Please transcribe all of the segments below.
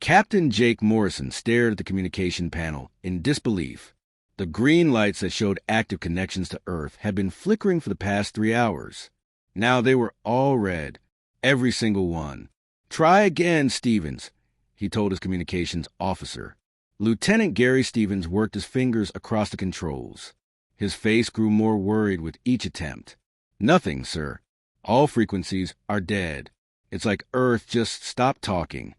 Captain Jake Morrison stared at the communication panel in disbelief. The green lights that showed active connections to Earth had been flickering for the past 3 hours. Now they were all red, every single one. "Try again, Stevens," he told his communications officer. Lieutenant Gary Stevens worked his fingers across the controls. His face grew more worried with each attempt. "Nothing, sir. All frequencies are dead. It's like Earth just stopped talking."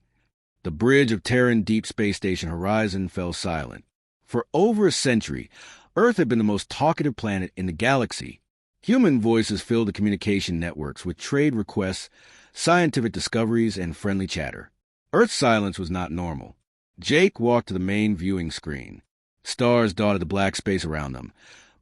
The bridge of Terran Deep Space Station Horizon fell silent. For over a century, Earth had been the most talkative planet in the galaxy. Human voices filled the communication networks with trade requests, scientific discoveries, and friendly chatter. Earth's silence was not normal. Jake walked to the main viewing screen. Stars dotted the black space around them,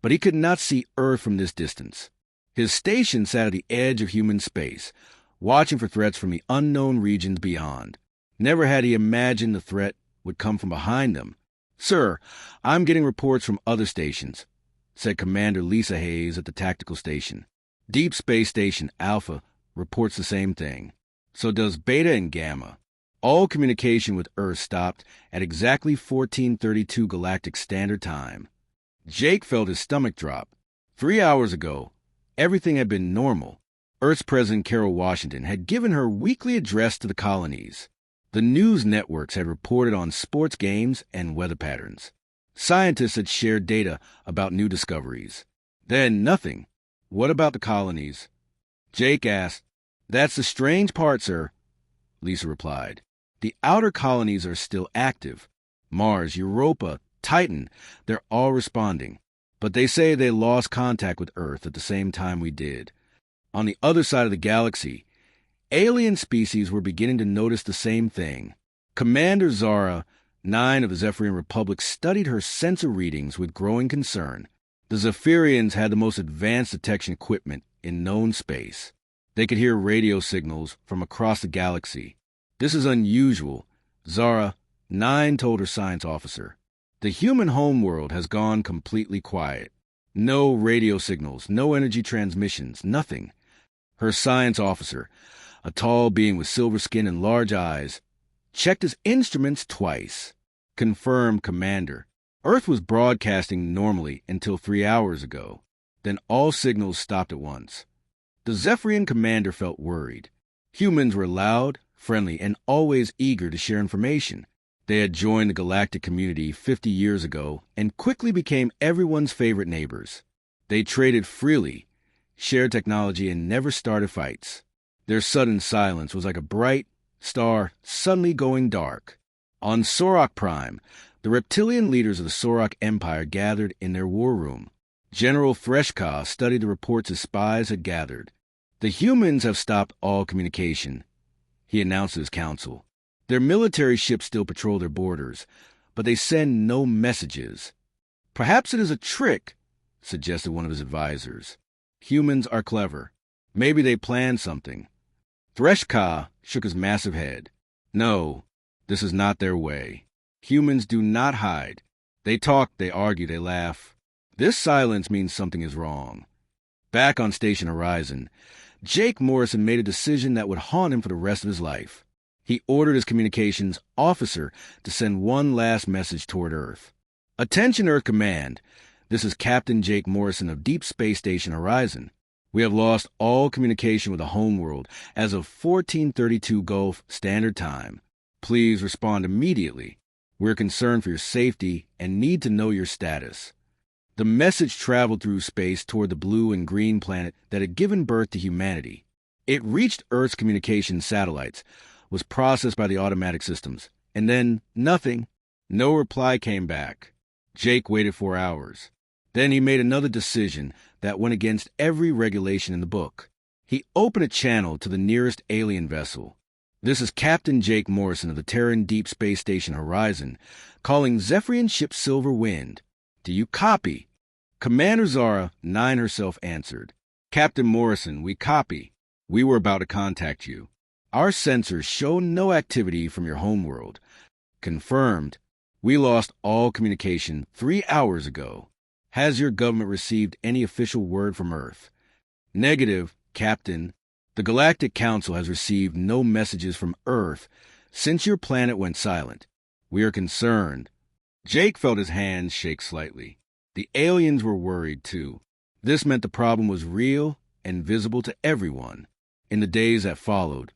but he could not see Earth from this distance. His station sat at the edge of human space, watching for threats from the unknown regions beyond. Never had he imagined the threat would come from behind them. "Sir, I'm getting reports from other stations," said Commander Lisa Hayes at the tactical station. "Deep Space Station Alpha reports the same thing. So does Beta and Gamma." All communication with Earth stopped at exactly 1432 Galactic Standard Time. Jake felt his stomach drop. 3 hours ago, everything had been normal. Earth's President Carol Washington had given her weekly address to the colonies. The news networks had reported on sports games and weather patterns. Scientists had shared data about new discoveries. Then nothing. "What about the colonies?" Jake asked. "That's the strange part, sir," Lisa replied. "The outer colonies are still active. Mars, Europa, Titan, they're all responding. But they say they lost contact with Earth at the same time we did. On the other side of the galaxy, alien species were beginning to notice the same thing. Commander Zara, 9 of the Zephyrian Republic, studied her sensor readings with growing concern. The Zephyrians had the most advanced detection equipment in known space. They could hear radio signals from across the galaxy. "This is unusual," Zara, 9, told her science officer. "The human homeworld has gone completely quiet. No radio signals, no energy transmissions, nothing." Her science officer, a tall being with silver skin and large eyes, checked his instruments twice. Confirmed, Commander. Earth was broadcasting normally until 3 hours ago. Then all signals stopped at once. The Zephyrian commander felt worried. Humans were loud, friendly, and always eager to share information. They had joined the galactic community 50 years ago and quickly became everyone's favorite neighbors. They traded freely, shared technology, and never started fights. Their sudden silence was like a bright star suddenly going dark. On Sorok Prime, the reptilian leaders of the Sorok Empire gathered in their war room. General Threshka studied the reports his spies had gathered. "The humans have stopped all communication," he announced to his council. "Their military ships still patrol their borders, but they send no messages." "Perhaps it is a trick," suggested one of his advisors. "Humans are clever. Maybe they planned something." Threshka shook his massive head. "No, this is not their way. Humans do not hide. They talk, they argue, they laugh. This silence means something is wrong." Back on Station Horizon, Jake Morrison made a decision that would haunt him for the rest of his life. He ordered his communications officer to send one last message toward Earth. "Attention, Earth Command. This is Captain Jake Morrison of Deep Space Station Horizon. We have lost all communication with the homeworld as of 1432 Gulf Standard Time. Please respond immediately. We're concerned for your safety and need to know your status." The message traveled through space toward the blue and green planet that had given birth to humanity. It reached Earth's communication satellites, was processed by the automatic systems, and then nothing. No reply came back. Jake waited 4 hours. Then he made another decision that went against every regulation in the book. He opened a channel to the nearest alien vessel. "This is Captain Jake Morrison of the Terran Deep Space Station Horizon, calling Zephyrian Ship Silver Wind. Do you copy?" Commander Zara, 9 herself, answered. "Captain Morrison, we copy. We were about to contact you. Our sensors show no activity from your homeworld. Confirmed. We lost all communication 3 hours ago. Has your government received any official word from Earth?" "Negative, Captain. The Galactic Council has received no messages from Earth Since your planet went silent, we are concerned. Jake felt his hands shake slightly. The aliens were worried, too. This meant the problem was real and visible to everyone. In the days that followed,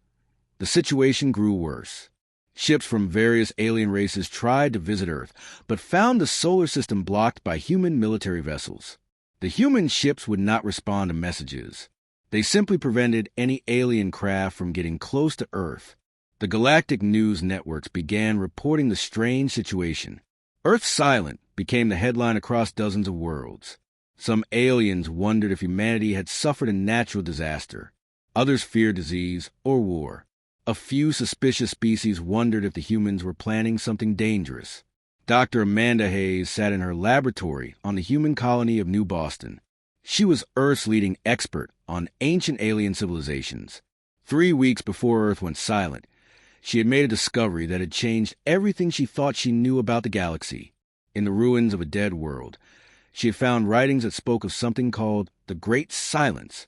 the situation grew worse. Ships from various alien races tried to visit Earth, but found the solar system blocked by human military vessels. The human ships would not respond to messages. They simply prevented any alien craft from getting close to Earth. The galactic news networks began reporting the strange situation. Earth Silent became the headline across dozens of worlds. Some aliens wondered if humanity had suffered a natural disaster. Others feared disease or war. A few suspicious species wondered if the humans were planning something dangerous. Dr. Amanda Hayes sat in her laboratory on the human colony of New Boston. She was Earth's leading expert on ancient alien civilizations. 3 weeks before Earth went silent, she had made a discovery that had changed everything she thought she knew about the galaxy. In the ruins of a dead world, she had found writings that spoke of something called the Great Silence.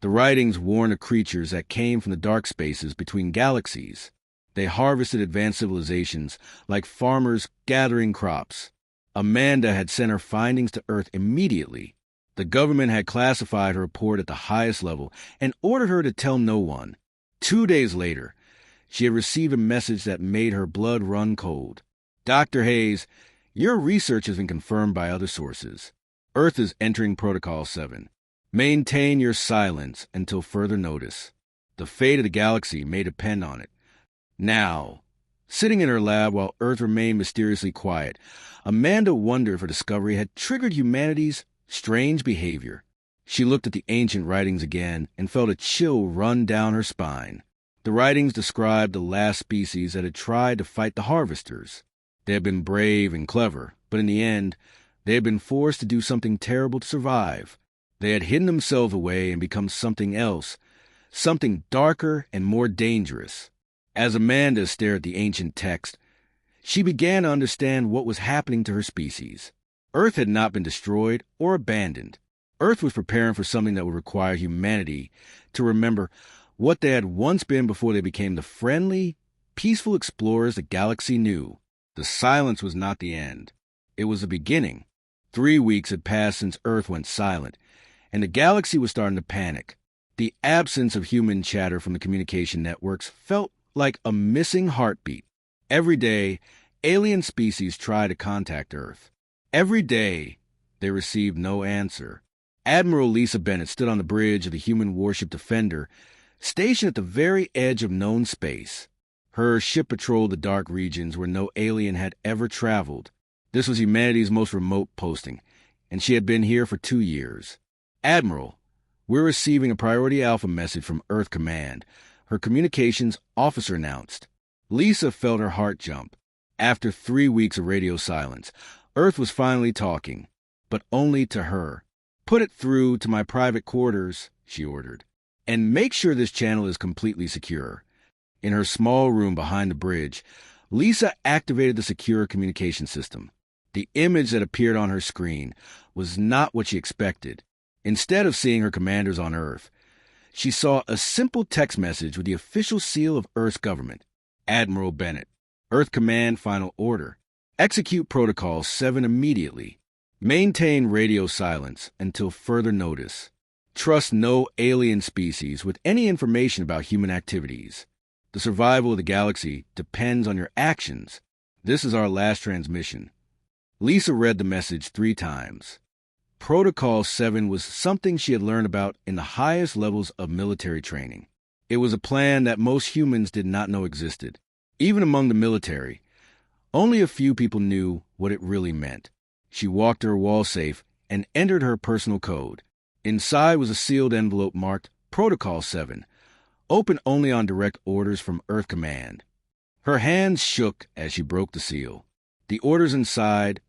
The writings warned of creatures that came from the dark spaces between galaxies. They harvested advanced civilizations like farmers gathering crops. Amanda had sent her findings to Earth immediately. The government had classified her report at the highest level and ordered her to tell no one. 2 days later, she had received a message that made her blood run cold. Dr. Hayes, your research has been confirmed by other sources. Earth is entering Protocol 7. Maintain your silence until further notice. The fate of the galaxy may depend on it. Now, sitting in her lab while Earth remained mysteriously quiet, Amanda wondered if her discovery had triggered humanity's strange behavior. She looked at the ancient writings again and felt a chill run down her spine. The writings described the last species that had tried to fight the harvesters. They had been brave and clever, but in the end, they had been forced to do something terrible to survive. They had hidden themselves away and become something else, something darker and more dangerous. As Amanda stared at the ancient text, she began to understand what was happening to her species. Earth had not been destroyed or abandoned. Earth was preparing for something that would require humanity to remember what they had once been before they became the friendly, peaceful explorers the galaxy knew. The silence was not the end. It was the beginning. 3 weeks had passed since Earth went silent, and the galaxy was starting to panic. The absence of human chatter from the communication networks felt like a missing heartbeat. Every day, alien species tried to contact Earth. Every day, they received no answer. Admiral Lisa Bennett stood on the bridge of the human warship Defender, stationed at the very edge of known space. Her ship patrolled the dark regions where no alien had ever traveled. This was humanity's most remote posting, and she had been here for 2 years. Admiral, we're receiving a Priority Alpha message from Earth Command, her communications officer announced. Lisa felt her heart jump. After 3 weeks of radio silence, Earth was finally talking, but only to her. Put it through to my private quarters, she ordered, and make sure this channel is completely secure. In her small room behind the bridge, Lisa activated the secure communication system. The image that appeared on her screen was not what she expected. Instead of seeing her commanders on Earth, she saw a simple text message with the official seal of Earth's government. Admiral Bennett, Earth Command Final Order. Execute Protocol 7 immediately. Maintain radio silence until further notice. Trust no alien species with any information about human activities. The survival of the galaxy depends on your actions. This is our last transmission. Lisa read the message 3 times. Protocol 7 was something she had learned about in the highest levels of military training. It was a plan that most humans did not know existed. Even among the military, only a few people knew what it really meant. She walked to her wall safe and entered her personal code. Inside was a sealed envelope marked Protocol 7, open only on direct orders from Earth Command. Her hands shook as she broke the seal. The orders inside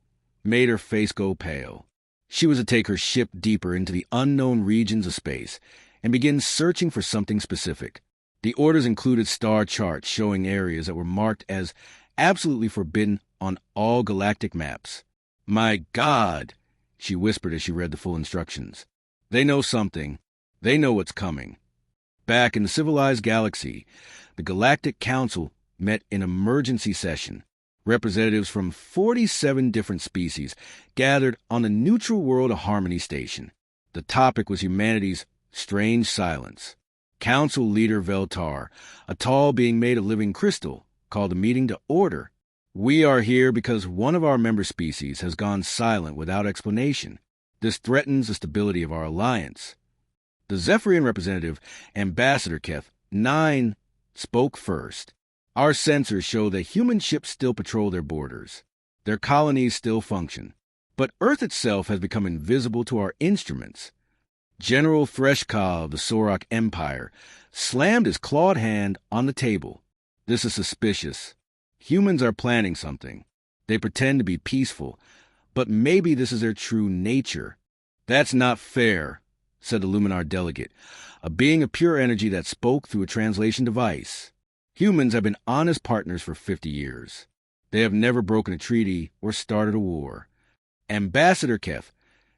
made her face go pale. She was to take her ship deeper into the unknown regions of space and begin searching for something specific. The orders included star charts showing areas that were marked as absolutely forbidden on all galactic maps. My God, she whispered as she read the full instructions. They know something. They know what's coming. Back in the civilized galaxy, the Galactic Council met in emergency session. Representatives from 47 different species gathered on the neutral world of Harmony Station. The topic was humanity's strange silence. Council leader Veltar, a tall being made of living crystal, called the meeting to order. We are here because one of our member species has gone silent without explanation. This threatens the stability of our alliance. The Zephyrian representative, Ambassador Keth, 9, spoke first. Our sensors show that human ships still patrol their borders. Their colonies still function. But Earth itself has become invisible to our instruments. General Threshka of the Sorok Empire slammed his clawed hand on the table. This is suspicious. Humans are planning something. They pretend to be peaceful, but maybe this is their true nature. That's not fair, said the Luminar delegate, a being of pure energy that spoke through a translation device. Humans have been honest partners for 50 years. They have never broken a treaty or started a war. Ambassador Keth,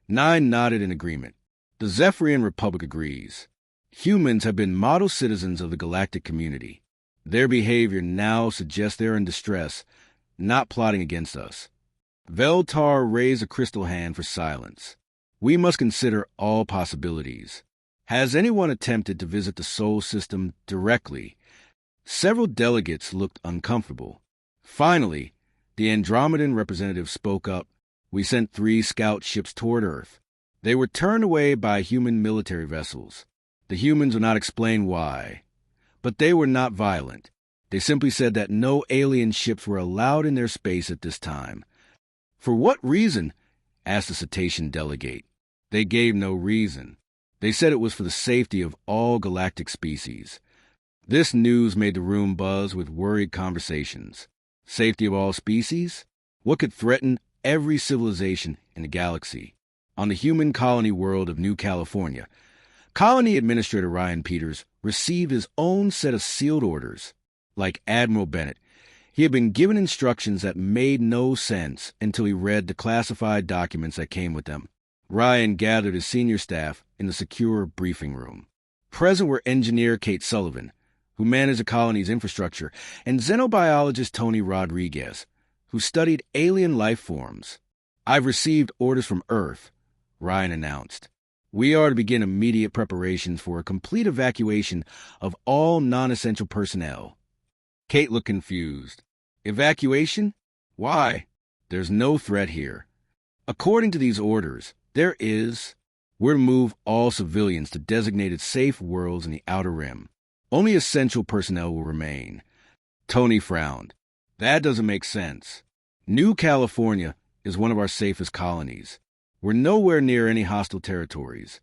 9 nodded in agreement. The Zephyrian Republic agrees. Humans have been model citizens of the galactic community. Their behavior now suggests they're in distress, not plotting against us. Veltar raised a crystal hand for silence. We must consider all possibilities. Has anyone attempted to visit the Sol system directly? Several delegates looked uncomfortable. Finally, the Andromedan representative spoke up. We sent 3 scout ships toward Earth. They were turned away by human military vessels. The humans would not explain why. But they were not violent. They simply said that no alien ships were allowed in their space at this time. For what reason? Asked the cetacean delegate. They gave no reason. They said it was for the safety of all galactic species. This news made the room buzz with worried conversations. Safety of all species? What could threaten every civilization in the galaxy? On the human colony world of New California, Colony Administrator Ryan Peters received his own set of sealed orders. Like Admiral Bennett, he had been given instructions that made no sense until he read the classified documents that came with them. Ryan gathered his senior staff in the secure briefing room. Present were engineer Kate Sullivan, who managed the colony's infrastructure, and xenobiologist Tony Rodriguez, who studied alien life forms. I've received orders from Earth, Ryan announced. We are to begin immediate preparations for a complete evacuation of all non-essential personnel. Kate looked confused. Evacuation? Why? There's no threat here. According to these orders, there is. We're to move all civilians to designated safe worlds in the Outer Rim. Only essential personnel will remain. Tony frowned. That doesn't make sense. New California is one of our safest colonies. We're nowhere near any hostile territories.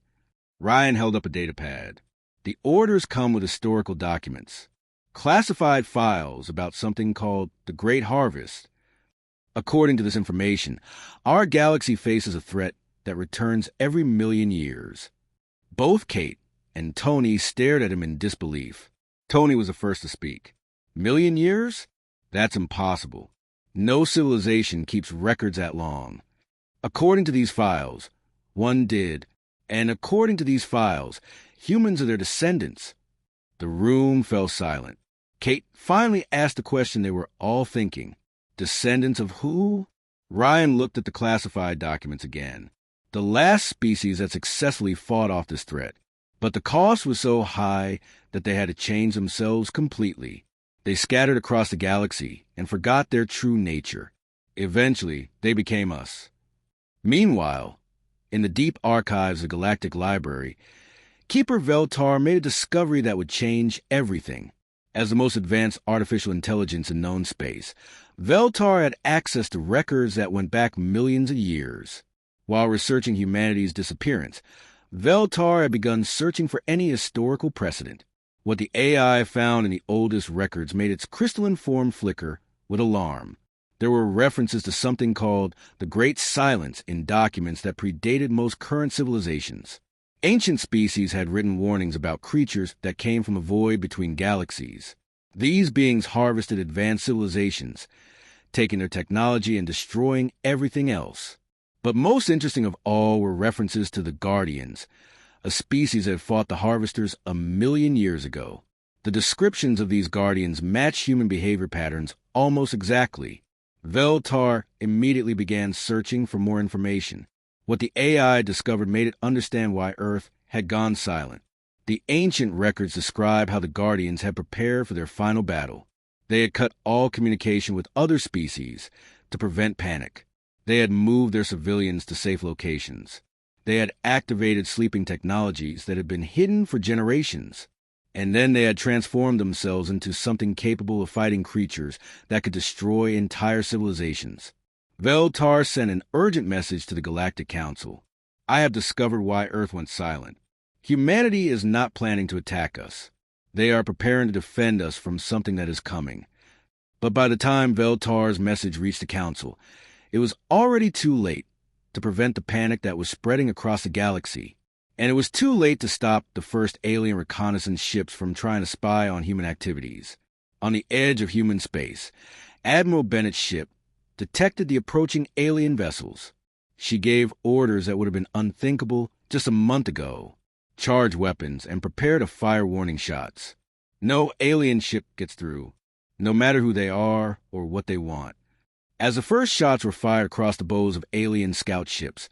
Ryan held up a datapad. The orders come with historical documents. Classified files about something called the Great Harvest. According to this information, our galaxy faces a threat that returns every 1,000,000 years. Both Kate and Tony stared at him in disbelief. Tony was the first to speak. 1,000,000 years? That's impossible. No civilization keeps records that long. According to these files, one did, and according to these files, humans are their descendants. The room fell silent. Kate finally asked the question they were all thinking. Descendants of who? Ryan looked at the classified documents again. The last species that successfully fought off this threat. But the cost was so high that they had to change themselves completely. They scattered across the galaxy and forgot their true nature. Eventually, they became us. Meanwhile, in the deep archives of the Galactic Library, Keeper Veltar made a discovery that would change everything. As the most advanced artificial intelligence in known space, Veltar had access to records that went back millions of years. While researching humanity's disappearance, Veltar had begun searching for any historical precedent. What the AI found in the oldest records made its crystalline form flicker with alarm. There were references to something called the Great Silence in documents that predated most current civilizations. Ancient species had written warnings about creatures that came from a void between galaxies. These beings harvested advanced civilizations, taking their technology and destroying everything else. But most interesting of all were references to the Guardians, a species that fought the Harvesters 1,000,000 years ago. The descriptions of these guardians match human behavior patterns almost exactly. Veltar immediately began searching for more information. What the AI discovered made it understand why Earth had gone silent. The ancient records describe how the Guardians had prepared for their final battle. They had cut all communication with other species to prevent panic. They had moved their civilians to safe locations. They had activated sleeping technologies that had been hidden for generations. And then they had transformed themselves into something capable of fighting creatures that could destroy entire civilizations. Veltar sent an urgent message to the Galactic Council. I have discovered why Earth went silent. Humanity is not planning to attack us. They are preparing to defend us from something that is coming. But by the time Veltar's message reached the Council, it was already too late to prevent the panic that was spreading across the galaxy. And it was too late to stop the first alien reconnaissance ships from trying to spy on human activities. On the edge of human space, Admiral Bennett's ship detected the approaching alien vessels. She gave orders that would have been unthinkable just a month ago. Charge weapons and prepare to fire warning shots. No alien ship gets through, no matter who they are or what they want. As the first shots were fired across the bows of alien scout ships,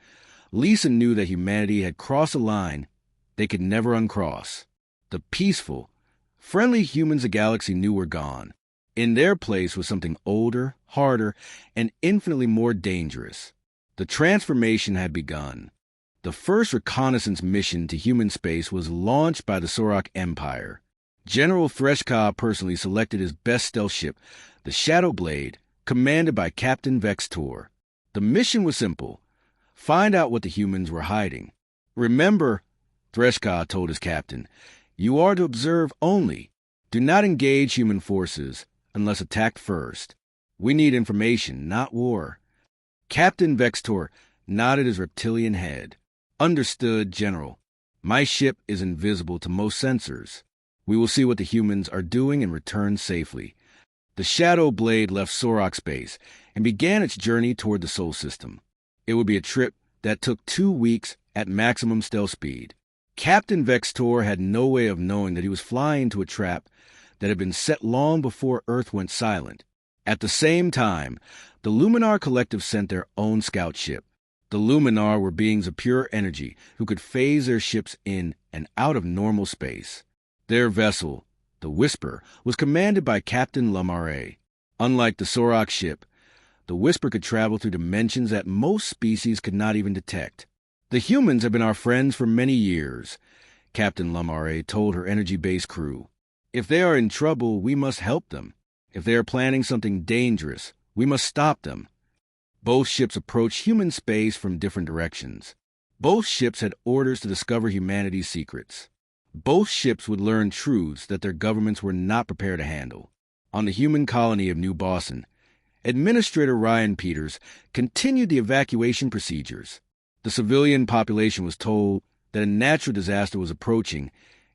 Lisa knew that humanity had crossed a line they could never uncross. The peaceful, friendly humans the galaxy knew were gone. In their place was something older, harder, and infinitely more dangerous. The transformation had begun. The first reconnaissance mission to human space was launched by the Sorok Empire. General Threshka personally selected his best stealth ship, the Shadow Blade, commanded by Captain Vextor. The mission was simple. Find out what the humans were hiding. Remember, Threshka told his captain, you are to observe only. Do not engage human forces unless attacked first. We need information, not war. Captain Vextor nodded his reptilian head. Understood, General. My ship is invisible to most sensors. We will see what the humans are doing and return safely. The Shadow Blade left Sorok space and began its journey toward the Sol system. It would be a trip that took 2 weeks at maximum stealth speed. Captain Vextor had no way of knowing that he was flying into a trap that had been set long before Earth went silent. At the same time, the Luminar Collective sent their own scout ship. The Luminar were beings of pure energy who could phase their ships in and out of normal space. Their vessel, the Whisper, was commanded by Captain Lamare. Unlike the Sorok ship, the Whisper could travel through dimensions that most species could not even detect. The humans have been our friends for many years, Captain Lamare told her energy-based crew. If they are in trouble, we must help them. If they are planning something dangerous, we must stop them. Both ships approached human space from different directions. Both ships had orders to discover humanity's secrets. Both ships would learn truths that their governments were not prepared to handle. On the human colony of New Boston, Administrator Ryan Peters continued the evacuation procedures. The civilian population was told that a natural disaster was approaching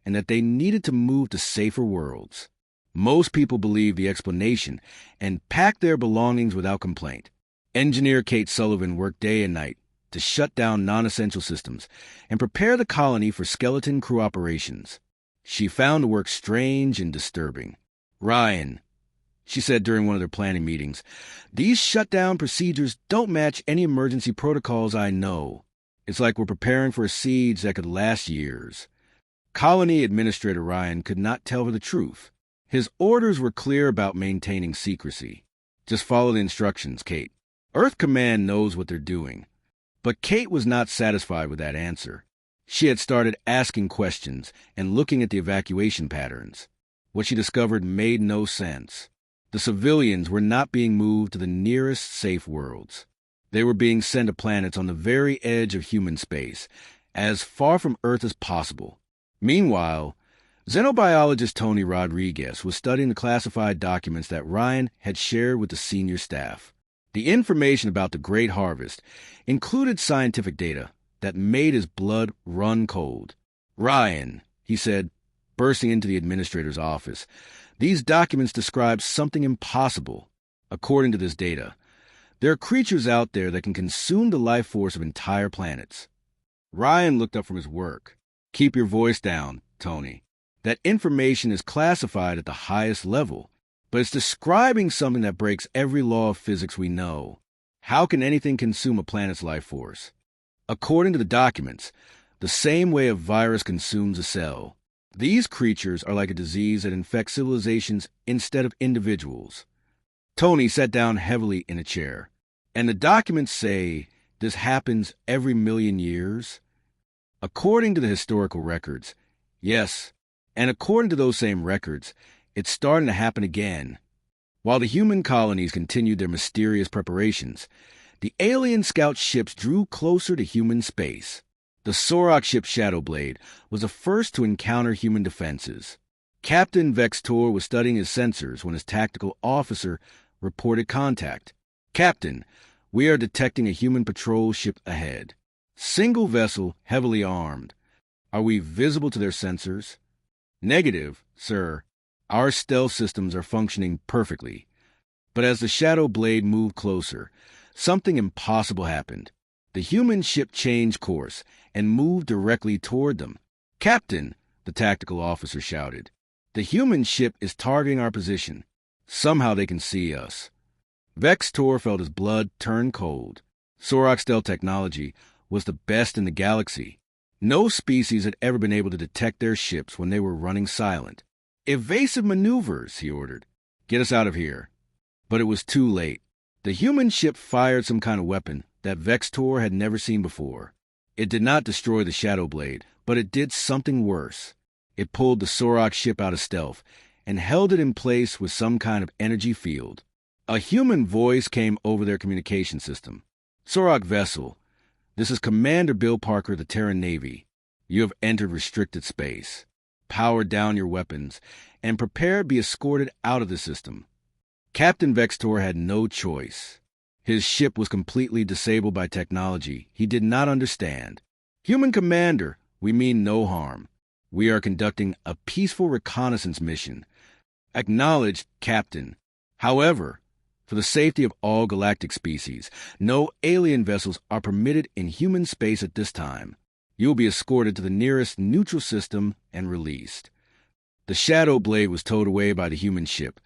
and that they needed to move to safer worlds. Most people believed the explanation and packed their belongings without complaint. Engineer Kate Sullivan worked day and night to shut down non-essential systems and prepare the colony for skeleton crew operations. She found the work strange and disturbing. Ryan, she said during one of their planning meetings, these shutdown procedures don't match any emergency protocols I know. It's like we're preparing for a siege that could last years. Colony Administrator Ryan could not tell her the truth. His orders were clear about maintaining secrecy. Just follow the instructions, Kate. Earth Command knows what they're doing. But Kate was not satisfied with that answer. She had started asking questions and looking at the evacuation patterns. What she discovered made no sense. The civilians were not being moved to the nearest safe worlds. They were being sent to planets on the very edge of human space, as far from Earth as possible. Meanwhile, xenobiologist Tony Rodriguez was studying the classified documents that Ryan had shared with the senior staff. The information about the Great Harvest included scientific data that made his blood run cold. Ryan, he said, bursting into the administrator's office, these documents describe something impossible. According to this data, there are creatures out there that can consume the life force of entire planets. Ryan looked up from his work. Keep your voice down, Tony. That information is classified at the highest level, but it's describing something that breaks every law of physics we know. How can anything consume a planet's life force? According to the documents, the same way a virus consumes a cell. These creatures are like a disease that infects civilizations instead of individuals. Tony sat down heavily in a chair. And the documents say this happens every million years? According to the historical records, yes. And according to those same records, it's starting to happen again. While the human colonies continued their mysterious preparations, the alien scout ships drew closer to human space. The Sorok ship Shadowblade was the first to encounter human defenses. Captain Vextor was studying his sensors when his tactical officer reported contact. "Captain, we are detecting a human patrol ship ahead. Single vessel, heavily armed. Are we visible to their sensors?" "Negative, sir. Our stealth systems are functioning perfectly." But as the Shadow Blade moved closer, something impossible happened. The human ship changed course and moved directly toward them. "Captain," the tactical officer shouted, "the human ship is targeting our position. Somehow they can see us." Vextor felt his blood turn cold. Sorok stealth technology was the best in the galaxy. No species had ever been able to detect their ships when they were running silent. "Evasive maneuvers," he ordered. "Get us out of here." But it was too late. The human ship fired some kind of weapon that Vextor had never seen before. It did not destroy the Shadow Blade, but it did something worse. It pulled the Sorok ship out of stealth and held it in place with some kind of energy field. A human voice came over their communication system. "Sorok vessel, this is Commander Bill Parker of the Terran Navy. You have entered restricted space. Power down your weapons and prepare to be escorted out of the system." Captain Vextor had no choice. His ship was completely disabled by technology he did not understand. "Human Commander, we mean no harm. We are conducting a peaceful reconnaissance mission." "Acknowledged, Captain. However, for the safety of all galactic species, no alien vessels are permitted in human space at this time. You will be escorted to the nearest neutral system and released." The Shadow Blade was towed away by the human ship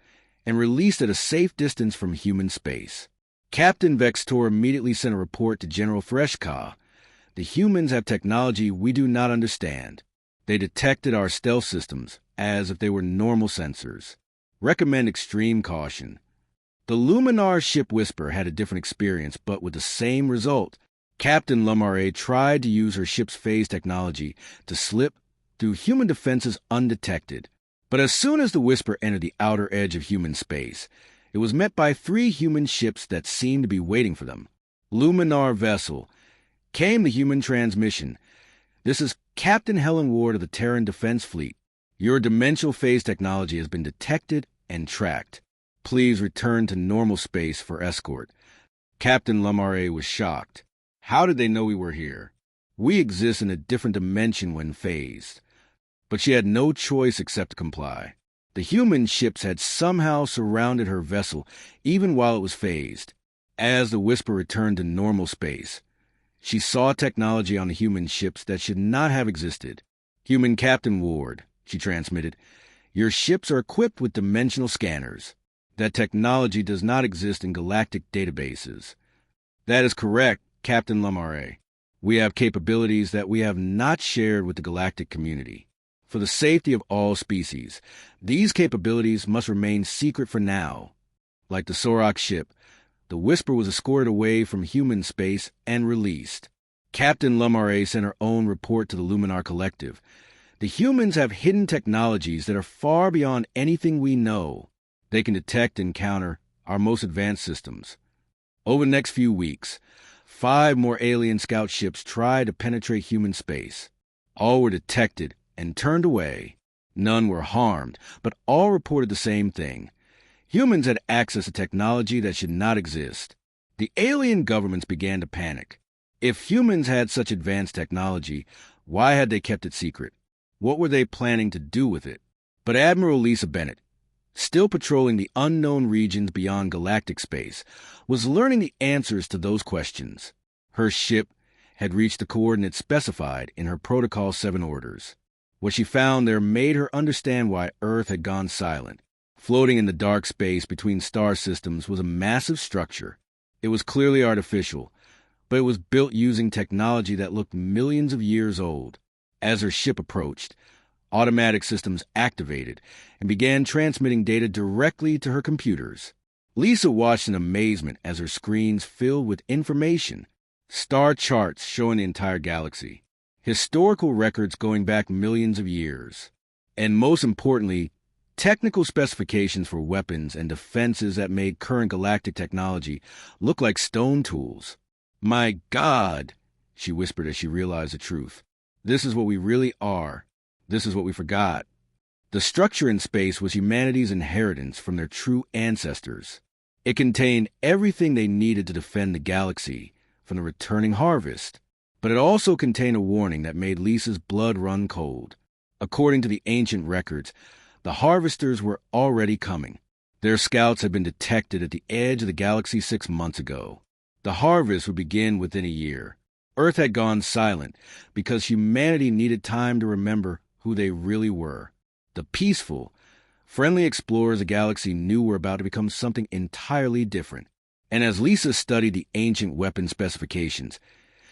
and released at a safe distance from human space. Captain Vextor immediately sent a report to General Freshka. "The humans have technology we do not understand. They detected our stealth systems as if they were normal sensors. Recommend extreme caution." The Luminar ship Whisper had a different experience, but with the same result. Captain Lamare tried to use her ship's phase technology to slip through human defenses undetected. But as soon as the Whisper entered the outer edge of human space, it was met by 3 human ships that seemed to be waiting for them. "Luminar vessel. Came the human transmission. This is Captain Helen Ward of the Terran Defense Fleet. Your dimensional phase technology has been detected and tracked. Please return to normal space for escort." Captain Lamare was shocked. How did they know we were here? We exist in a different dimension when phased. But she had no choice except to comply. The human ships had somehow surrounded her vessel even while it was phased. As the Whisper returned to normal space, she saw technology on the human ships that should not have existed. "Human Captain Ward," she transmitted, "your ships are equipped with dimensional scanners. That technology does not exist in galactic databases." "That is correct, Captain Lamare. We have capabilities that we have not shared with the galactic community. For the safety of all species, these capabilities must remain secret for now." Like the Sorok ship, the Whisper was escorted away from human space and released. Captain Lamare sent her own report to the Luminar Collective. "The humans have hidden technologies that are far beyond anything we know. They can detect and counter our most advanced systems." Over the next few weeks, 5 more alien scout ships tried to penetrate human space. All were detected and turned away. None were harmed, but all reported the same thing. Humans had access to technology that should not exist. The alien governments began to panic. If humans had such advanced technology, why had they kept it secret? What were they planning to do with it? But Admiral Lisa Bennett, still patrolling the unknown regions beyond galactic space, was learning the answers to those questions. Her ship had reached the coordinates specified in her Protocol 7 orders. What she found there made her understand why Earth had gone silent. Floating in the dark space between star systems was a massive structure. It was clearly artificial, but it was built using technology that looked millions of years old. As her ship approached, automatic systems activated and began transmitting data directly to her computers. Lisa watched in amazement as her screens filled with information, star charts showing the entire galaxy, historical records going back millions of years, and most importantly, technical specifications for weapons and defenses that made current galactic technology look like stone tools. "My God," she whispered as she realized the truth. "This is what we really are. This is what we forgot." The structure in space was humanity's inheritance from their true ancestors. It contained everything they needed to defend the galaxy from the returning harvest. But it also contained a warning that made Lisa's blood run cold. According to the ancient records, the harvesters were already coming. Their scouts had been detected at the edge of the galaxy 6 months ago. The harvest would begin within a year. Earth had gone silent because humanity needed time to remember who they really were. The peaceful, friendly explorers the galaxy knew were about to become something entirely different. And as Lisa studied the ancient weapon specifications,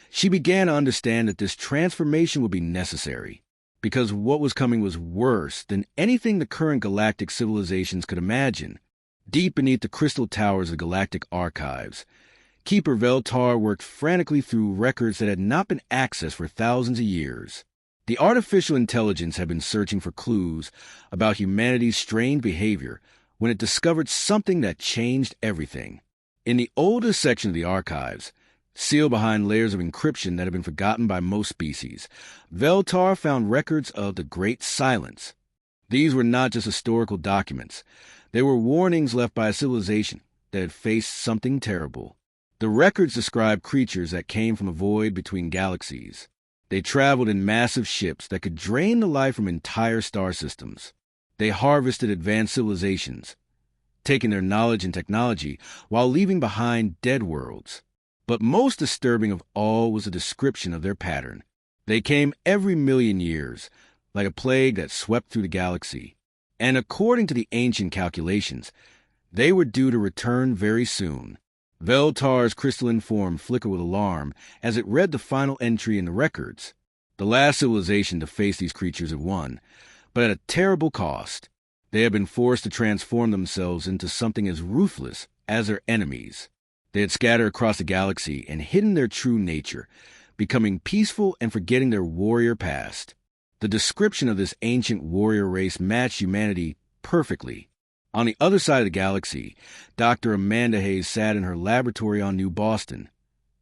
she began to understand that this transformation would be necessary, because what was coming was worse than anything the current galactic civilizations could imagine. Deep beneath the crystal towers of galactic archives, Keeper Veltar worked frantically through records that had not been accessed for thousands of years. The artificial intelligence had been searching for clues about humanity's strange behavior when it discovered something that changed everything. In the oldest section of the archives, sealed behind layers of encryption that had been forgotten by most species, Veltar found records of the Great Silence. These were not just historical documents. They were warnings left by a civilization that had faced something terrible. The records described creatures that came from a void between galaxies. They traveled in massive ships that could drain the life from entire star systems. They harvested advanced civilizations, taking their knowledge and technology while leaving behind dead worlds. But most disturbing of all was the description of their pattern. They came every million years, like a plague that swept through the galaxy. And according to the ancient calculations, they were due to return very soon. Veltar's crystalline form flickered with alarm as it read the final entry in the records. The last civilization to face these creatures had won, but at a terrible cost. They had been forced to transform themselves into something as ruthless as their enemies. They had scattered across the galaxy and hidden their true nature, becoming peaceful and forgetting their warrior past. The description of this ancient warrior race matched humanity perfectly. On the other side of the galaxy, Dr. Amanda Hayes sat in her laboratory on New Boston,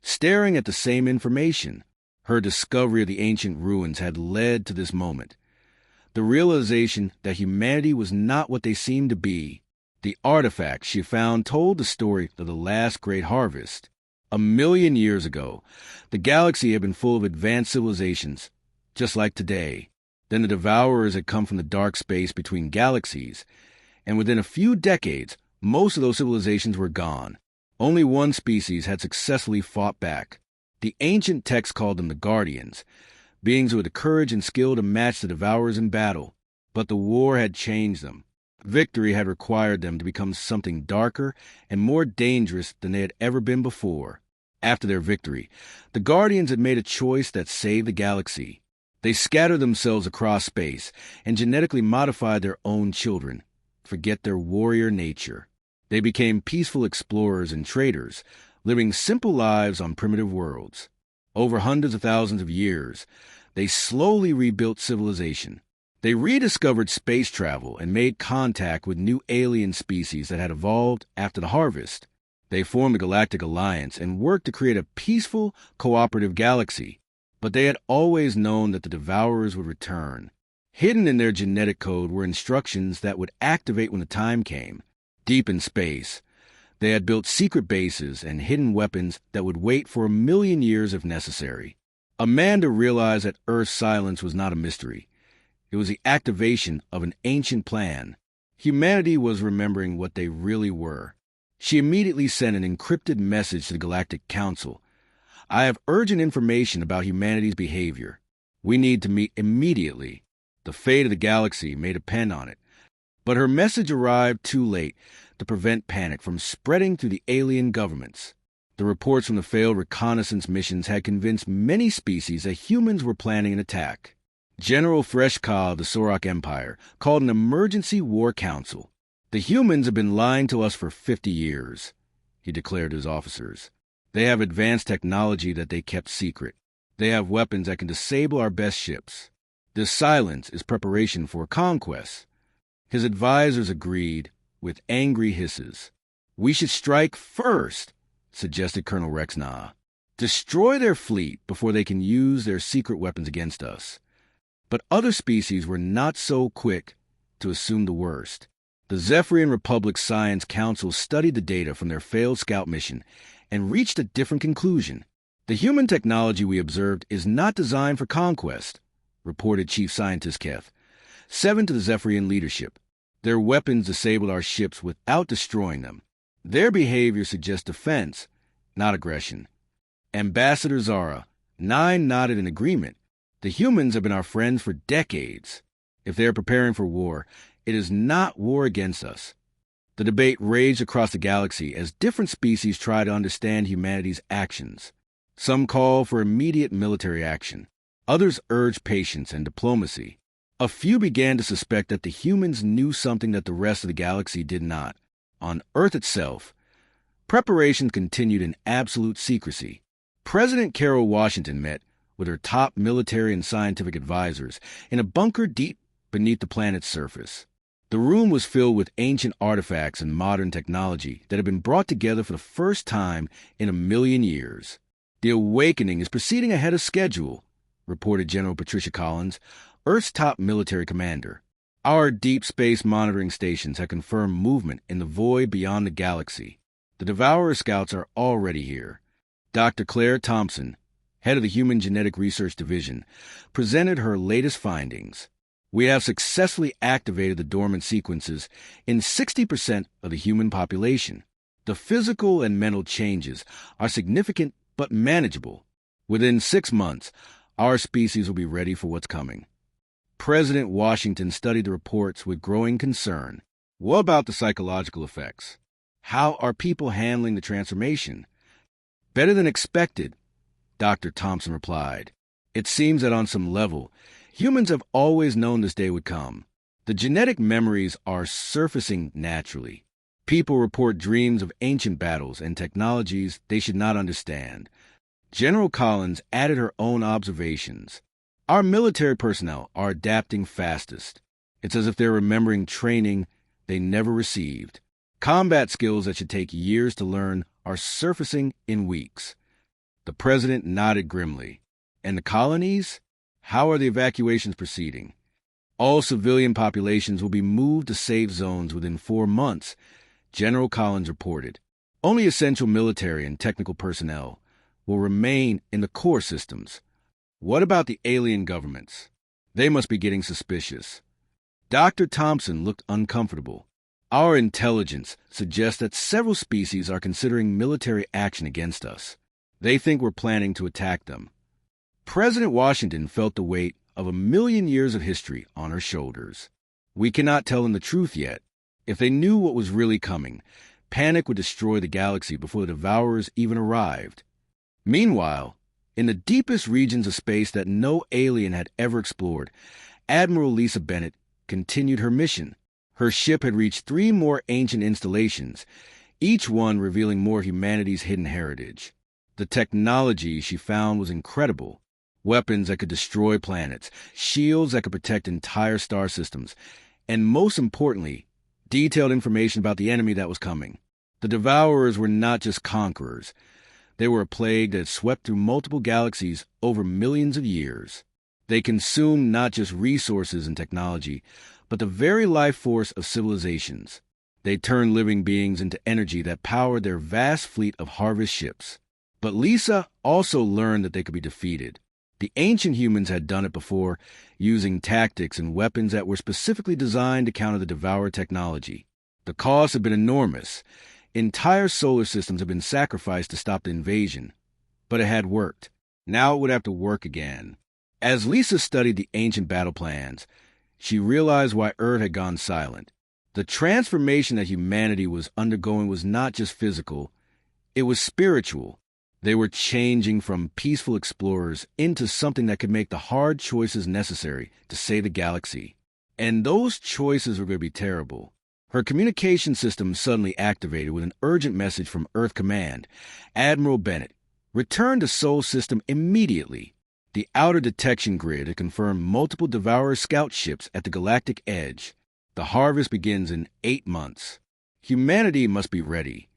staring at the same information. Her discovery of the ancient ruins had led to this moment. The realization that humanity was not what they seemed to be. The artifacts she found told the story of the last great harvest. 1,000,000 years ago, the galaxy had been full of advanced civilizations, just like today. Then the Devourers had come from the dark space between galaxies, and within a few decades, most of those civilizations were gone. Only one species had successfully fought back. The ancient texts called them the Guardians, beings with the courage and skill to match the Devourers in battle. But the war had changed them. Victory had required them to become something darker and more dangerous than they had ever been before. After their victory, the Guardians had made a choice that saved the galaxy. They scattered themselves across space and genetically modified their own children, forget their warrior nature. They became peaceful explorers and traders, living simple lives on primitive worlds. Over hundreds of thousands of years, they slowly rebuilt civilization. They rediscovered space travel and made contact with new alien species that had evolved after the harvest. They formed the Galactic Alliance and worked to create a peaceful, cooperative galaxy. But they had always known that the Devourers would return. Hidden in their genetic code were instructions that would activate when the time came. Deep in space, they had built secret bases and hidden weapons that would wait for 1,000,000 years if necessary. Amanda realized that Earth's silence was not a mystery. It was the activation of an ancient plan. Humanity was remembering what they really were. She immediately sent an encrypted message to the Galactic Council. "I have urgent information about humanity's behavior. We need to meet immediately." The fate of the galaxy may depend on it. But her message arrived too late to prevent panic from spreading through the alien governments. The reports from the failed reconnaissance missions had convinced many species that humans were planning an attack. General Freshka of the Sorok Empire called an emergency war council. "The humans have been lying to us for 50 years, he declared to his officers. "They have advanced technology that they kept secret. They have weapons that can disable our best ships. This silence is preparation for conquest." His advisors agreed with angry hisses. "We should strike first," suggested Colonel Rexna. "Destroy their fleet before they can use their secret weapons against us." But other species were not so quick to assume the worst. The Zephyrian Republic Science Council studied the data from their failed scout mission and reached a different conclusion. "The human technology we observed is not designed for conquest," reported Chief Scientist Keth. 7 to the Zephyrian leadership. "Their weapons disabled our ships without destroying them. Their behavior suggests defense, not aggression." Ambassador Zara, 9 nodded in agreement. "The humans have been our friends for decades. If they are preparing for war, it is not war against us." The debate raged across the galaxy as different species tried to understand humanity's actions. Some called for immediate military action. Others urged patience and diplomacy. A few began to suspect that the humans knew something that the rest of the galaxy did not. On Earth itself, preparations continued in absolute secrecy. President Carol Washington met with her top military and scientific advisors in a bunker deep beneath the planet's surface. The room was filled with ancient artifacts and modern technology that had been brought together for the first time in 1,000,000 years. "The awakening is proceeding ahead of schedule," reported General Patricia Collins, Earth's top military commander. "Our deep space monitoring stations have confirmed movement in the void beyond the galaxy. The Devourer Scouts are already here." Dr. Claire Thompson, head of the Human Genetic Research Division, presented her latest findings. "We have successfully activated the dormant sequences in 60% of the human population. The physical and mental changes are significant but manageable. Within 6 months, our species will be ready for what's coming." President Washington studied the reports with growing concern. "What about the psychological effects? How are people handling the transformation?" "Better than expected," Dr. Thompson replied. "It seems that on some level, humans have always known this day would come. The genetic memories are surfacing naturally. People report dreams of ancient battles and technologies they should not understand." General Collins added her own observations. "Our military personnel are adapting fastest. It's as if they're remembering training they never received. Combat skills that should take years to learn are surfacing in weeks." The president nodded grimly. "And the colonies? How are the evacuations proceeding?" "All civilian populations will be moved to safe zones within 4 months," General Collins reported. "Only essential military and technical personnel will remain in the core systems." "What about the alien governments? They must be getting suspicious." Dr. Thompson looked uncomfortable. "Our intelligence suggests that several species are considering military action against us. They think we're planning to attack them." President Washington felt the weight of 1,000,000 years of history on her shoulders. "We cannot tell them the truth yet. If they knew what was really coming, panic would destroy the galaxy before the Devourers even arrived." Meanwhile, in the deepest regions of space that no alien had ever explored, Admiral Lisa Bennett continued her mission. Her ship had reached 3 more ancient installations, each one revealing more of humanity's hidden heritage. The technology she found was incredible. Weapons that could destroy planets, shields that could protect entire star systems, and most importantly, detailed information about the enemy that was coming. The Devourers were not just conquerors. They were a plague that had swept through multiple galaxies over millions of years. They consumed not just resources and technology, but the very life force of civilizations. They turned living beings into energy that powered their vast fleet of harvest ships. But Lisa also learned that they could be defeated. The ancient humans had done it before, using tactics and weapons that were specifically designed to counter the Devourer technology. The cost had been enormous. Entire solar systems had been sacrificed to stop the invasion. But it had worked. Now it would have to work again. As Lisa studied the ancient battle plans, she realized why Earth had gone silent. The transformation that humanity was undergoing was not just physical, it was spiritual. They were changing from peaceful explorers into something that could make the hard choices necessary to save the galaxy. And those choices were going to be terrible. Her communication system suddenly activated with an urgent message from Earth Command. Admiral Bennett, return to Sol System immediately. The outer detection grid had confirmed multiple Devourer scout ships at the galactic edge. The harvest begins in 8 months. Humanity must be ready.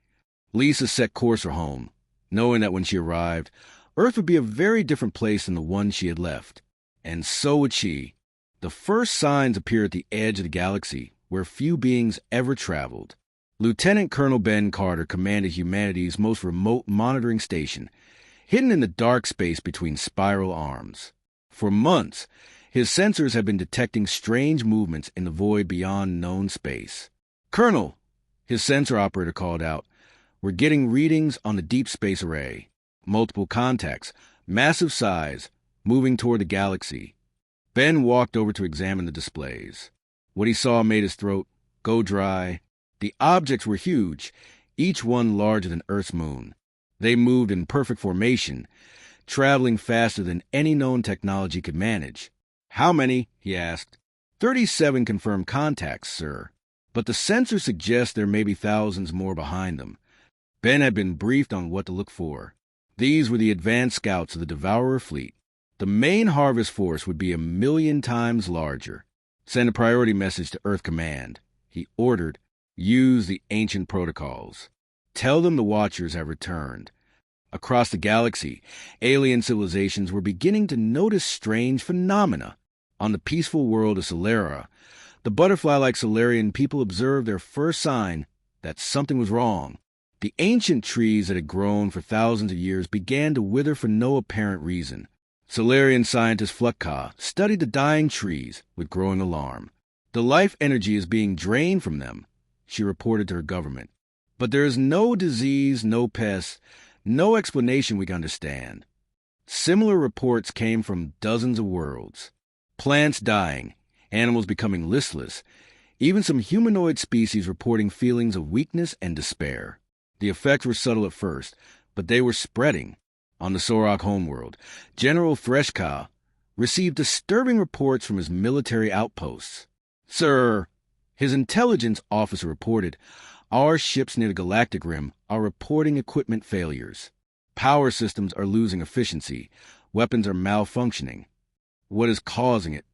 Lisa set course for home, knowing that when she arrived, Earth would be a very different place than the one she had left. And so would she. The first signs appeared at the edge of the galaxy, where few beings ever traveled. Lieutenant Colonel Ben Carter commanded humanity's most remote monitoring station, hidden in the dark space between spiral arms. For months, his sensors had been detecting strange movements in the void beyond known space. "Colonel," his sensor operator called out, "we're getting readings on the deep space array. Multiple contacts, massive size, moving toward the galaxy." Ben walked over to examine the displays. What he saw made his throat go dry. The objects were huge, each one larger than Earth's moon. They moved in perfect formation, traveling faster than any known technology could manage. "How many?" he asked. 37 confirmed contacts, sir. But the sensor suggests there may be thousands more behind them. Ben had been briefed on what to look for. These were the advanced scouts of the Devourer fleet. The main harvest force would be 1,000,000 times larger. "Send a priority message to Earth Command," he ordered. "Use the ancient protocols. Tell them the Watchers have returned." Across the galaxy, alien civilizations were beginning to notice strange phenomena. On the peaceful world of Solera, the butterfly-like Solarian people observed their first sign that something was wrong. The ancient trees that had grown for thousands of years began to wither for no apparent reason. Solarian scientist Flukka studied the dying trees with growing alarm. "The life energy is being drained from them," she reported to her government. "But there is no disease, no pests, no explanation we can understand." Similar reports came from dozens of worlds. Plants dying, animals becoming listless, even some humanoid species reporting feelings of weakness and despair. The effects were subtle at first, but they were spreading. On the Sorok homeworld, General Threshka received disturbing reports from his military outposts. "Sir," his intelligence officer reported, "our ships near the galactic rim are reporting equipment failures. Power systems are losing efficiency. Weapons are malfunctioning." "What is causing it?"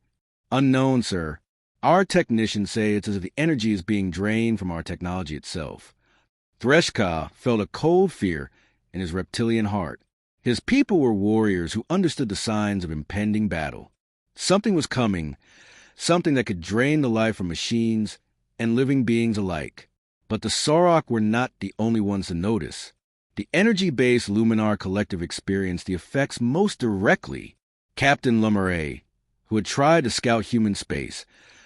"Unknown, sir. Our technicians say it's as if the energy is being drained from our technology itself." Threshka felt a cold fear in his reptilian heart. His people were warriors who understood the signs of impending battle. Something was coming, something that could drain the life from machines and living beings alike. But the Sorok were not the only ones to notice. The energy-based Luminar collective experienced the effects most directly. Captain Lumaray, who had tried to scout human space,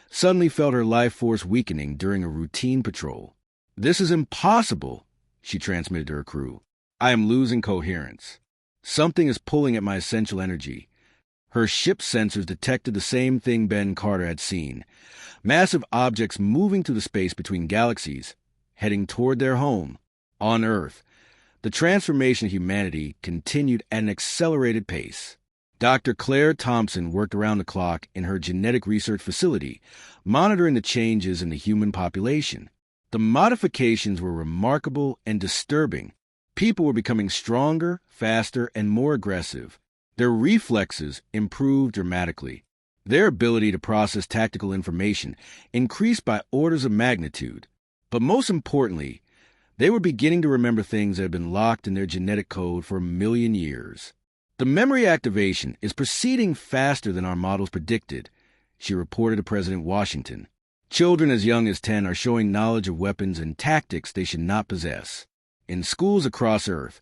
suddenly felt her life force weakening during a routine patrol. "This is impossible," she transmitted to her crew. "I am losing coherence. Something is pulling at my essential energy." Her ship's sensors detected the same thing Ben Carter had seen. Massive objects moving through the space between galaxies, heading toward their home. On Earth, the transformation of humanity continued at an accelerated pace. Dr. Claire Thompson worked around the clock in her genetic research facility, monitoring the changes in the human population. The modifications were remarkable and disturbing. People were becoming stronger, faster, and more aggressive. Their reflexes improved dramatically. Their ability to process tactical information increased by orders of magnitude. But most importantly, they were beginning to remember things that had been locked in their genetic code for 1,000,000 years. "The memory activation is proceeding faster than our models predicted," she reported to President Washington. "Children as young as 10 are showing knowledge of weapons and tactics they should not possess." In schools across Earth,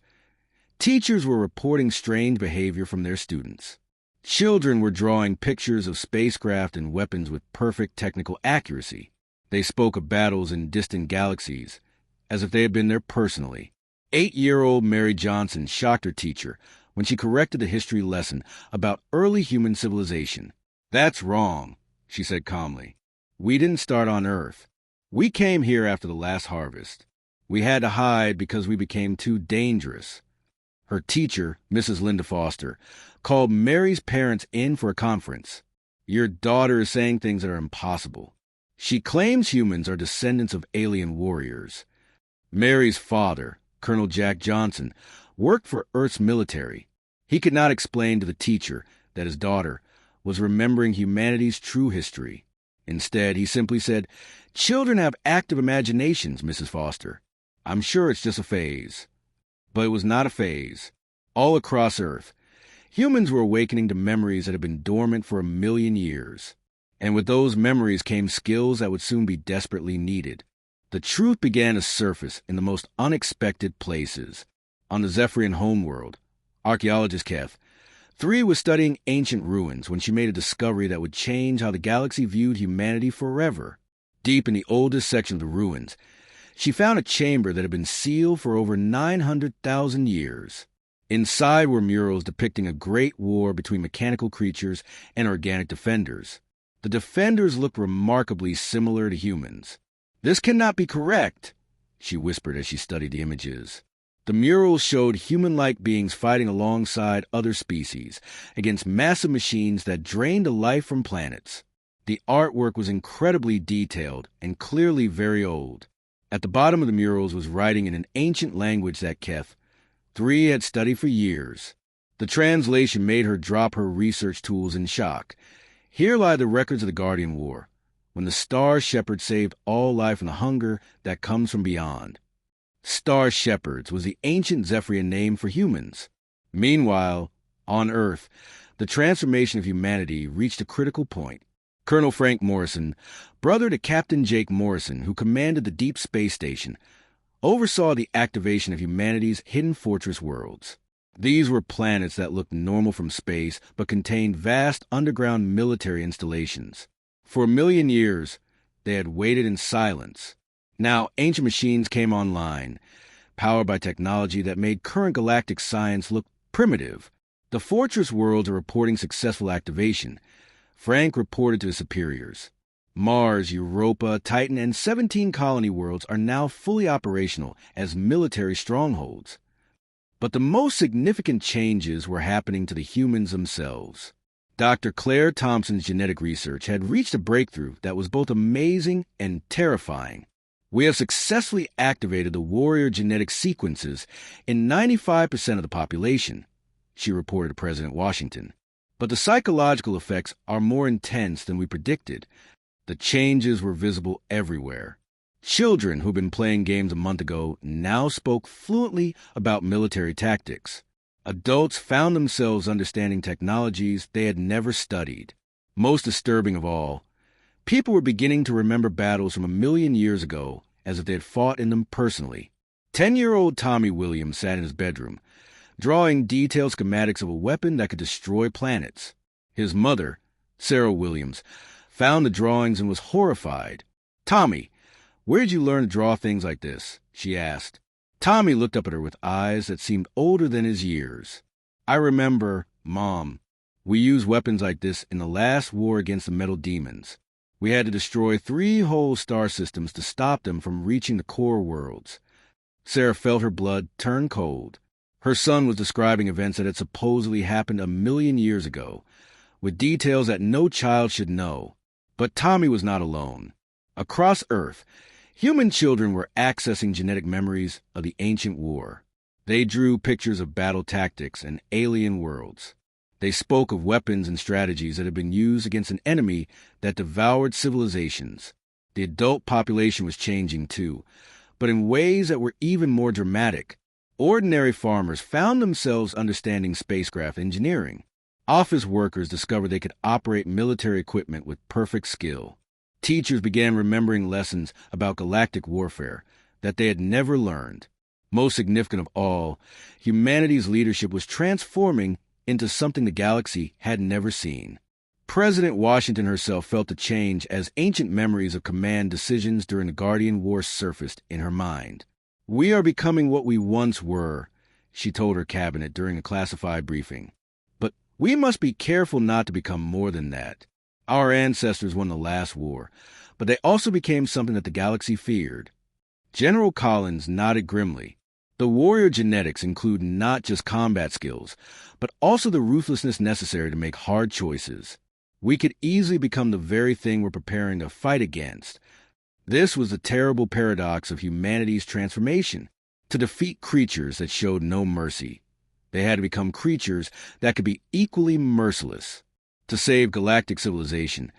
teachers were reporting strange behavior from their students. Children were drawing pictures of spacecraft and weapons with perfect technical accuracy. They spoke of battles in distant galaxies, as if they had been there personally. 8-year-old Mary Johnson shocked her teacher when she corrected the history lesson about early human civilization. "That's wrong," she said calmly. "We didn't start on Earth. We came here after the last harvest. We had to hide because we became too dangerous." Her teacher, Mrs. Linda Foster, called Mary's parents in for a conference. "Your daughter is saying things that are impossible. She claims humans are descendants of alien warriors." Mary's father, Colonel Jack Johnson, worked for Earth's military. He could not explain to the teacher that his daughter was remembering humanity's true history. Instead, he simply said, "Children have active imaginations, Mrs. Foster. I'm sure it's just a phase." But it was not a phase. All across Earth, humans were awakening to memories that had been dormant for 1,000,000 years. And with those memories came skills that would soon be desperately needed. The truth began to surface in the most unexpected places. On the Zephyrian homeworld, archaeologist Keth 3 was studying ancient ruins when she made a discovery that would change how the galaxy viewed humanity forever. Deep in the oldest section of the ruins, she found a chamber that had been sealed for over 900,000 years. Inside were murals depicting a great war between mechanical creatures and organic defenders. The defenders looked remarkably similar to humans. "This cannot be correct," she whispered as she studied the images. The murals showed human-like beings fighting alongside other species against massive machines that drained the life from planets. The artwork was incredibly detailed and clearly very old. At the bottom of the murals was writing in an ancient language that Keth 3 had studied for years. The translation made her drop her research tools in shock. Here lie the records of the Guardian War, when the Star Shepherd saved all life from the hunger that comes from beyond. Star Shepherds was the ancient Zephyrian name for humans. Meanwhile, on Earth, the transformation of humanity reached a critical point. Colonel Frank Morrison, brother to Captain Jake Morrison, who commanded the Deep Space Station, oversaw the activation of humanity's hidden fortress worlds. These were planets that looked normal from space but contained vast underground military installations. For 1,000,000 years, they had waited in silence. Now, ancient machines came online, powered by technology that made current galactic science look primitive. The fortress worlds are reporting successful activation. Frank reported to his superiors. Mars, Europa, Titan, and 17 colony worlds are now fully operational as military strongholds. But the most significant changes were happening to the humans themselves. Dr. Claire Thompson's genetic research had reached a breakthrough that was both amazing and terrifying. "We have successfully activated the warrior genetic sequences in 95% of the population," she reported to President Washington. "But the psychological effects are more intense than we predicted." The changes were visible everywhere. Children who'd been playing games a month ago now spoke fluently about military tactics. Adults found themselves understanding technologies they had never studied. Most disturbing of all, people were beginning to remember battles from 1,000,000 years ago as if they had fought in them personally. 10-year-old Tommy Williams sat in his bedroom, drawing detailed schematics of a weapon that could destroy planets. His mother, Sarah Williams, found the drawings and was horrified. "Tommy, where'd you learn to draw things like this?" she asked. Tommy looked up at her with eyes that seemed older than his years. "I remember, Mom. We used weapons like this in the last war against the metal demons. We had to destroy 3 whole star systems to stop them from reaching the core worlds." Sarah felt her blood turn cold. Her son was describing events that had supposedly happened 1,000,000 years ago, with details that no child should know. But Tommy was not alone. Across Earth, human children were accessing genetic memories of the ancient war. They drew pictures of battle tactics and alien worlds. They spoke of weapons and strategies that had been used against an enemy that devoured civilizations. The adult population was changing too, but in ways that were even more dramatic. Ordinary farmers found themselves understanding spacecraft engineering. Office workers discovered they could operate military equipment with perfect skill. Teachers began remembering lessons about galactic warfare that they had never learned. Most significant of all, humanity's leadership was transforming into something the galaxy had never seen. President Washington herself felt the change as ancient memories of command decisions during the Guardian War surfaced in her mind. "We are becoming what we once were," she told her cabinet during a classified briefing. "But we must be careful not to become more than that." Our ancestors won the last war, but they also became something that the galaxy feared. General Collins nodded grimly. The warrior genetics include not just combat skills, but also the ruthlessness necessary to make hard choices. We could easily become the very thing we're preparing to fight against. This was the terrible paradox of humanity's transformation. To defeat creatures that showed no mercy, they had to become creatures that could be equally merciless. To save galactic civilization,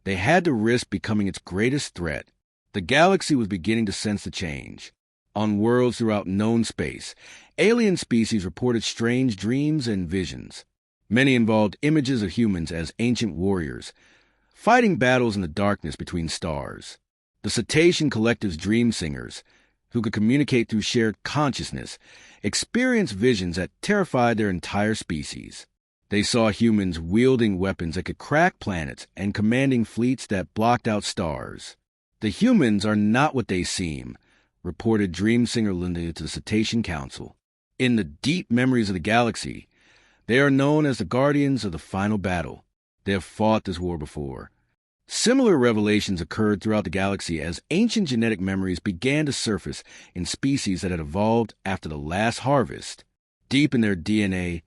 they had to risk becoming its greatest threat. The galaxy was beginning to sense the change. On worlds throughout known space, alien species reported strange dreams and visions. Many involved images of humans as ancient warriors, fighting battles in the darkness between stars. The Cetacean Collective's dream singers, who could communicate through shared consciousness, experienced visions that terrified their entire species. They saw humans wielding weapons that could crack planets and commanding fleets that blocked out stars. The humans are not what they seem, reported dream singer Linda to the Cetacean Council. In the deep memories of the galaxy, they are known as the guardians of the final battle. They have fought this war before. Similar revelations occurred throughout the galaxy as ancient genetic memories began to surface in species that had evolved after the last harvest. Deep in their DNA,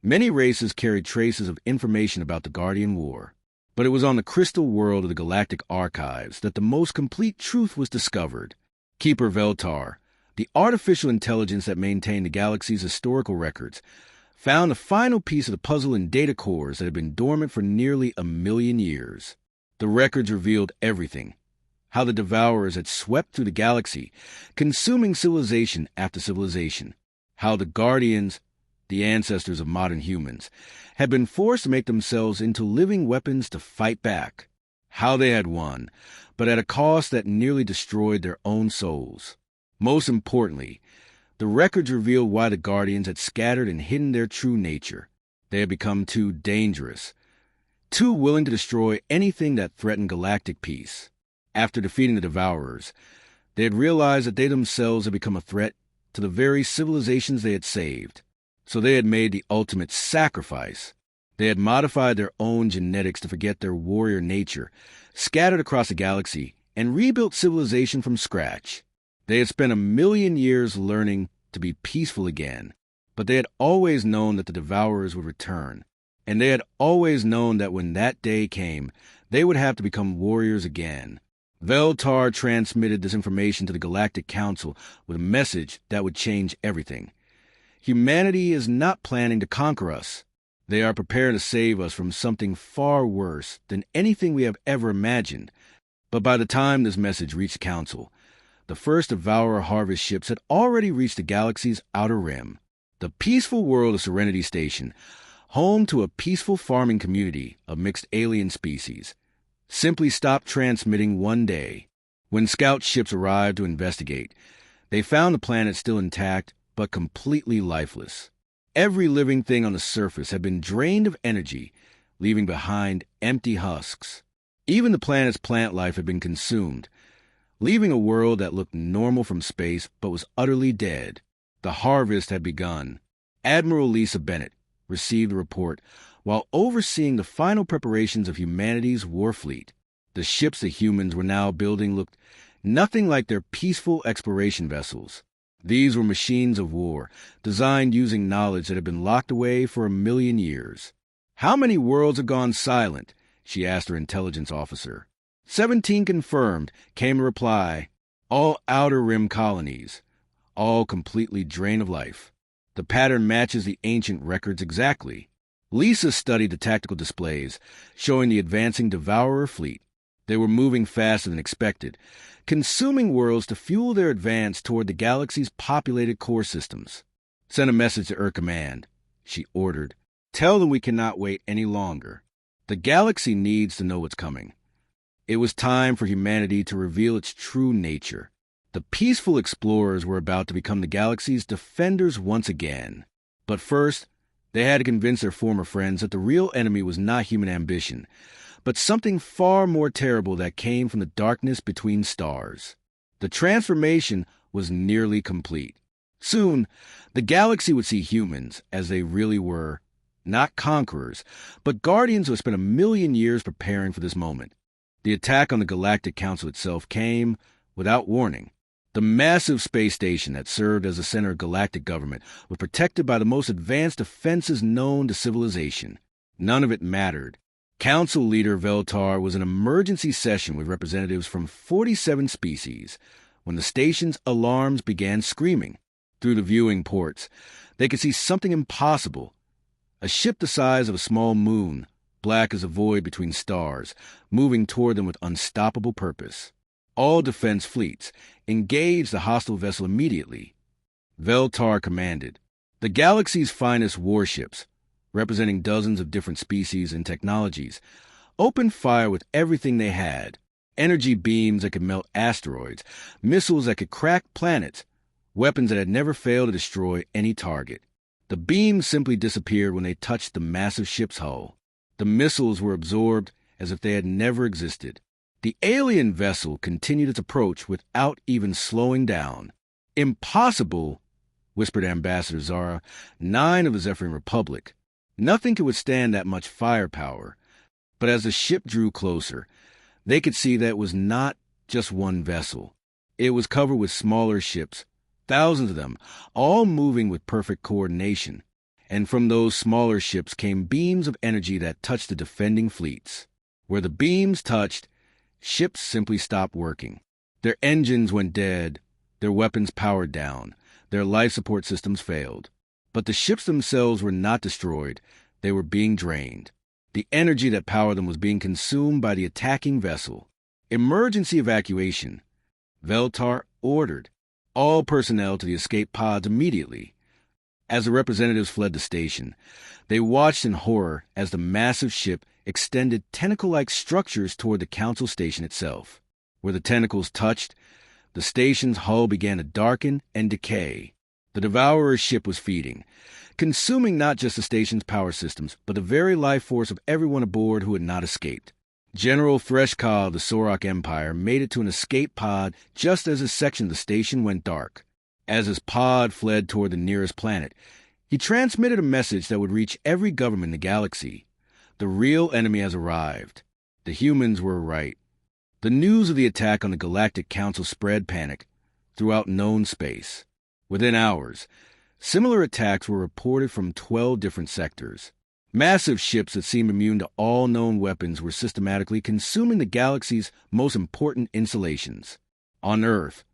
many races carried traces of information about the Guardian War. But it was on the crystal world of the galactic archives that the most complete truth was discovered. Keeper Veltar, the artificial intelligence that maintained the galaxy's historical records, found the final piece of the puzzle in data cores that had been dormant for nearly 1,000,000 years. The records revealed everything. How the Devourers had swept through the galaxy, consuming civilization after civilization. How the Guardians, the ancestors of modern humans, had been forced to make themselves into living weapons to fight back. How they had won, but at a cost that nearly destroyed their own souls. Most importantly, the records revealed why the Guardians had scattered and hidden their true nature. They had become too dangerous, too willing to destroy anything that threatened galactic peace. After defeating the Devourers, they had realized that they themselves had become a threat to the very civilizations they had saved. So they had made the ultimate sacrifice. They had modified their own genetics to forget their warrior nature, scattered across the galaxy, and rebuilt civilization from scratch. They had spent 1,000,000 years learning to be peaceful again, but they had always known that the Devourers would return, and they had always known that when that day came, they would have to become warriors again. Veltar transmitted this information to the Galactic Council with a message that would change everything. Humanity is not planning to conquer us. They are prepared to save us from something far worse than anything we have ever imagined. But by the time this message reached the Council, the first Devourer harvest ships had already reached the galaxy's outer rim. The peaceful world of Serenity Station, home to a peaceful farming community of mixed alien species, simply stopped transmitting one day. When scout ships arrived to investigate, they found the planet still intact but completely lifeless. Every living thing on the surface had been drained of energy, leaving behind empty husks. Even the planet's plant life had been consumed, leaving a world that looked normal from space but was utterly dead. The harvest had begun. Admiral Lisa Bennett received the report while overseeing the final preparations of humanity's war fleet. The ships the humans were now building looked nothing like their peaceful exploration vessels. These were machines of war, designed using knowledge that had been locked away for 1,000,000 years. "How many worlds have gone silent?" she asked her intelligence officer. 17 confirmed, came a reply. All outer rim colonies, all completely drained of life. The pattern matches the ancient records exactly. Lisa studied the tactical displays, showing the advancing Devourer fleet. They were moving faster than expected, consuming worlds to fuel their advance toward the galaxy's populated core systems. "Send a message to Earth Command," she ordered. "Tell them we cannot wait any longer. The galaxy needs to know what's coming." It was time for humanity to reveal its true nature. The peaceful explorers were about to become the galaxy's defenders once again. But first, they had to convince their former friends that the real enemy was not human ambition, but something far more terrible that came from the darkness between stars. The transformation was nearly complete. Soon, the galaxy would see humans as they really were, not conquerors, but guardians who had spent 1,000,000 years preparing for this moment. The attack on the Galactic Council itself came without warning. The massive space station that served as the center of galactic government was protected by the most advanced defenses known to civilization. None of it mattered. Council leader Veltar was in emergency session with representatives from 47 species when the station's alarms began screaming. Through the viewing ports, they could see something impossible. A ship the size of a small moon, black as a void between stars, moving toward them with unstoppable purpose. All defense fleets engaged the hostile vessel immediately. Veltar commanded. The galaxy's finest warships, representing dozens of different species and technologies, opened fire with everything they had. Energy beams that could melt asteroids, missiles that could crack planets, weapons that had never failed to destroy any target. The beams simply disappeared when they touched the massive ship's hull. The missiles were absorbed as if they had never existed. The alien vessel continued its approach without even slowing down. "Impossible," whispered Ambassador Zara, 9 of the Zephyrian Republic. Nothing could withstand that much firepower. But as the ship drew closer, they could see that it was not just one vessel. It was covered with smaller ships, thousands of them, all moving with perfect coordination. And from those smaller ships came beams of energy that touched the defending fleets. Where the beams touched, ships simply stopped working. Their engines went dead, their weapons powered down, their life support systems failed. But the ships themselves were not destroyed, they were being drained. The energy that powered them was being consumed by the attacking vessel. Emergency evacuation. Veltar ordered all personnel to the escape pods immediately. As the representatives fled the station, they watched in horror as the massive ship extended tentacle-like structures toward the council station itself. Where the tentacles touched, the station's hull began to darken and decay. The Devourer's ship was feeding, consuming not just the station's power systems, but the very life force of everyone aboard who had not escaped. General Threshka of the Sorok Empire made it to an escape pod just as his section of the station went dark. As his pod fled toward the nearest planet, he transmitted a message that would reach every government in the galaxy. The real enemy has arrived. The humans were right. The news of the attack on the Galactic Council spread panic throughout known space. Within hours, similar attacks were reported from 12 different sectors. Massive ships that seemed immune to all known weapons were systematically consuming the galaxy's most important installations. On Earth,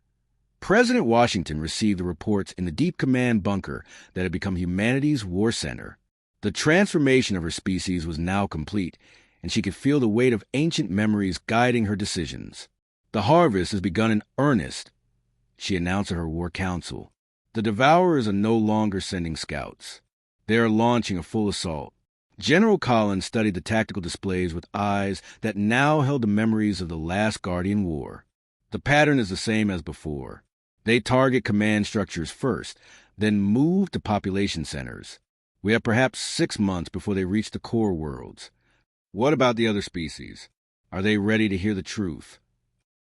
President Washington received the reports in the Deep Command bunker that had become humanity's war center. The transformation of her species was now complete, and she could feel the weight of ancient memories guiding her decisions. "The harvest has begun in earnest," she announced to her war council. "The Devourers are no longer sending scouts. They are launching a full assault." General Collins studied the tactical displays with eyes that now held the memories of the last Guardian War. The pattern is the same as before. They target command structures first, then move to population centers. We have perhaps 6 months before they reach the core worlds. What about the other species? Are they ready to hear the truth?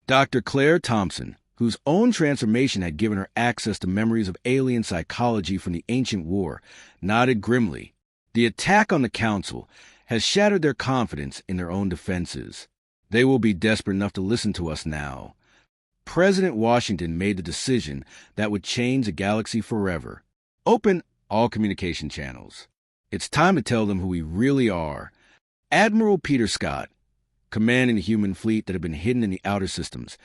Dr. Claire Thompson, whose own transformation had given her access to memories of alien psychology from the ancient war, nodded grimly. The attack on the Council has shattered their confidence in their own defenses. They will be desperate enough to listen to us now. President Washington made the decision that would change the galaxy forever. Open all communication channels. It's time to tell them who we really are. Admiral Peter Scott, commanding the human fleet that had been hidden in the outer systems,